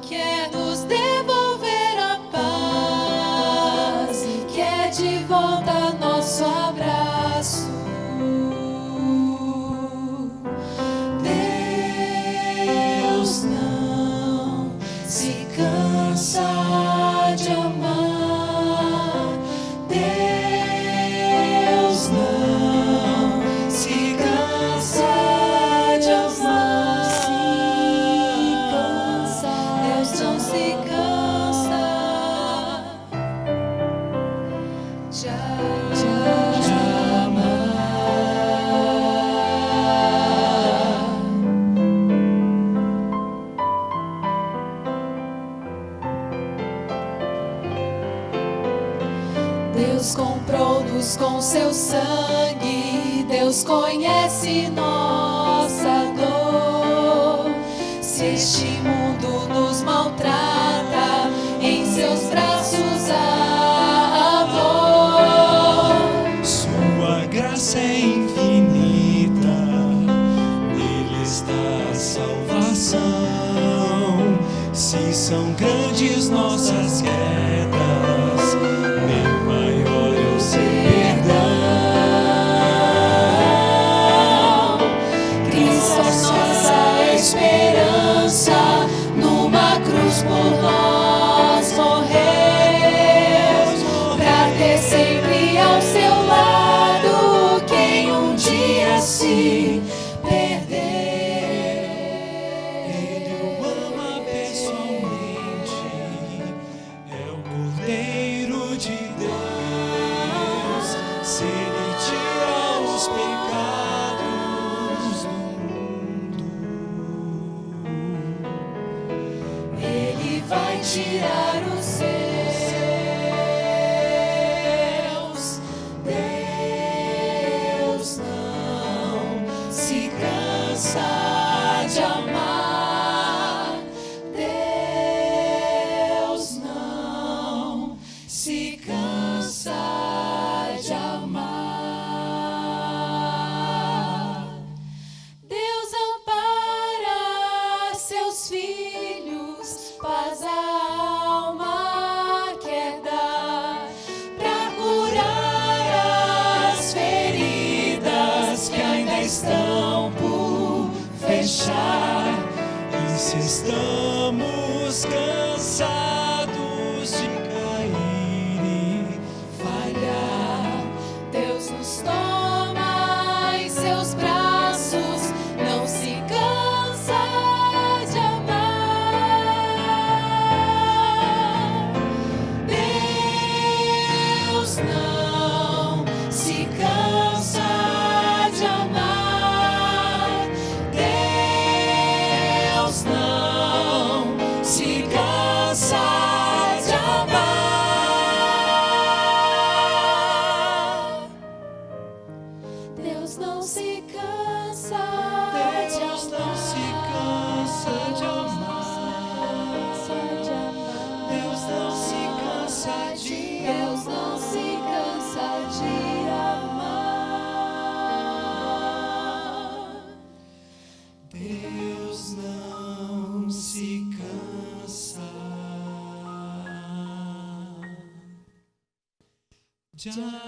quer nos devolver a paz, quer de volta nosso abraço. Deus não se cansa de amar. Deus não se cansa de amar. Deus não se cansa de amar. Deus comprou-nos com seu sangue, Deus conhece nossa dor. Se este mundo nos maltrata, em seus braços há amor. Sua graça é infinita, nele está a salvação. Se são grandes nossas quedas, bem maior é o seu perdão. Cristo é nossa esperança, numa cruz por nós morreu, pra ter sempre ao seu lado quem um dia se perder. Ele o ama pessoalmente, é o Cordeiro de Deus. Se ele tira os pecados do mundo, Ele vai tirar os seus. Deus não se cansa de amar. Deus não se cansa de amar. Deus ampara seus filhos, paz à alma quer dar, pra curar as feridas que ainda estão por fechar. e se estamos cansados de cair e Falhar, Deus nos toma em seus braços, não se cansa de amar. Deus não se cansa de amar. se cansa Deus não se cansa de amar. Deus não se cansa de Deus não se cansa de amar. Deus não se cansa de amar.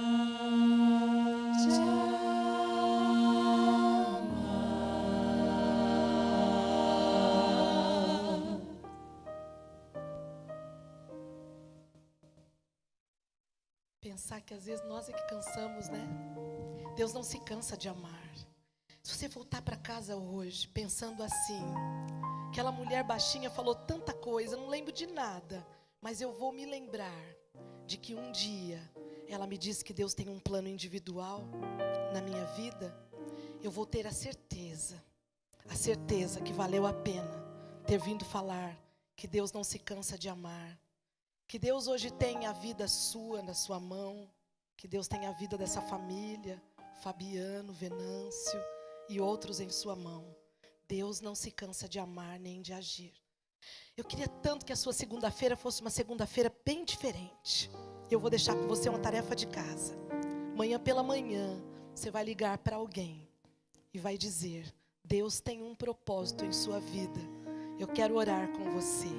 Pensar que às vezes nós é que cansamos, né? Deus não se cansa de amar. Se você voltar para casa hoje pensando assim, aquela mulher baixinha falou tanta coisa, eu não lembro de nada, mas eu vou me lembrar de que um dia ela me disse que Deus tem um plano individual na minha vida. Eu vou ter a certeza que valeu a pena ter vindo falar que Deus não se cansa de amar. Que Deus hoje tem a vida sua na sua mão, que Deus tem a vida dessa família, Fabiano, Venâncio e outros em sua mão. Deus não se cansa de amar nem de agir. Eu queria tanto que a sua segunda-feira fosse uma segunda-feira bem diferente. Eu vou deixar com você uma tarefa de casa. Amanhã pela manhã, você vai ligar para alguém e vai dizer: Deus tem um propósito em sua vida. Eu quero orar com você.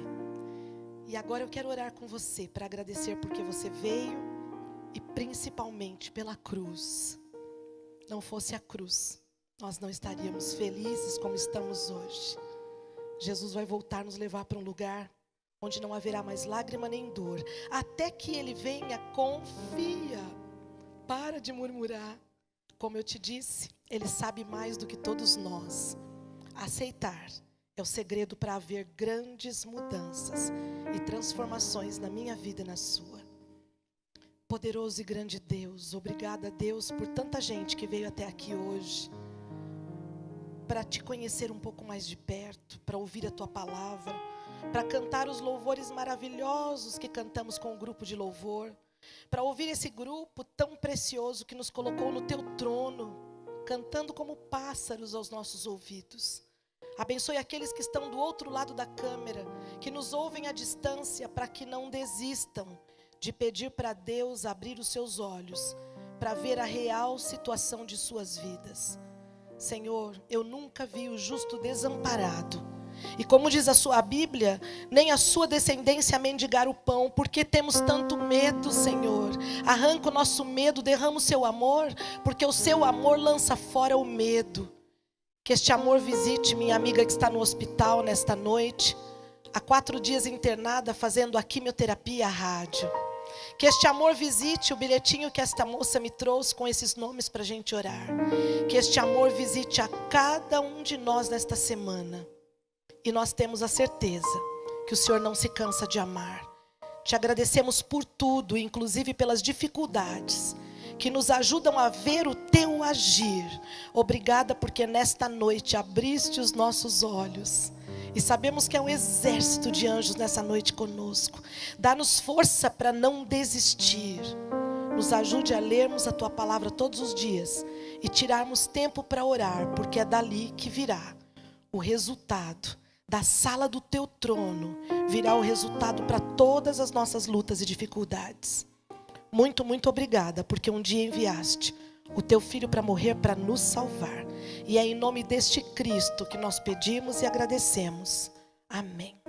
E agora eu quero orar com você para agradecer porque você veio e principalmente pela cruz. Não fosse a cruz, nós não estaríamos felizes como estamos hoje. Jesus vai voltar nos levar para um lugar onde não haverá mais lágrima nem dor. Até que Ele venha, confia. Para de murmurar. Como eu te disse, Ele sabe mais do que todos nós. Aceitar é o segredo para haver grandes mudanças e transformações na minha vida e na sua. Poderoso e grande Deus, obrigada, Deus, por tanta gente que veio até aqui hoje para te conhecer um pouco mais de perto, para ouvir a tua palavra, para cantar os louvores maravilhosos que cantamos com o grupo de louvor, para ouvir esse grupo tão precioso que nos colocou no teu trono, cantando como pássaros aos nossos ouvidos. Abençoe aqueles que estão do outro lado da câmera, que nos ouvem à distância, para que não desistam de pedir para Deus abrir os seus olhos, para ver a real situação de suas vidas. Senhor, eu nunca vi o justo desamparado. E como diz a sua Bíblia, nem a sua descendência a mendigar o pão. Porque temos tanto medo, Senhor? Arranca o nosso medo, derrama o seu amor, porque o seu amor lança fora o medo. Que este amor visite minha amiga que está no hospital nesta noite, há 4 dias internada, fazendo a quimioterapia e a rádio. Que este amor visite o bilhetinho que esta moça me trouxe com esses nomes para a gente orar. Que este amor visite a cada um de nós nesta semana. E nós temos a certeza que o Senhor não se cansa de amar. Te agradecemos por tudo, inclusive pelas dificuldades que nos ajudam a ver o teu agir. Obrigada porque nesta noite abriste os nossos olhos. E sabemos que é um exército de anjos nessa noite conosco. Dá-nos força para não desistir. Nos ajude a lermos a tua palavra todos os dias e tirarmos tempo para orar, porque é dali que virá o resultado. Da sala do teu trono virá o resultado para todas as nossas lutas e dificuldades. Muito, muito obrigada, porque um dia enviaste o teu filho para morrer, para nos salvar. E é em nome deste Cristo que nós pedimos e agradecemos. Amém.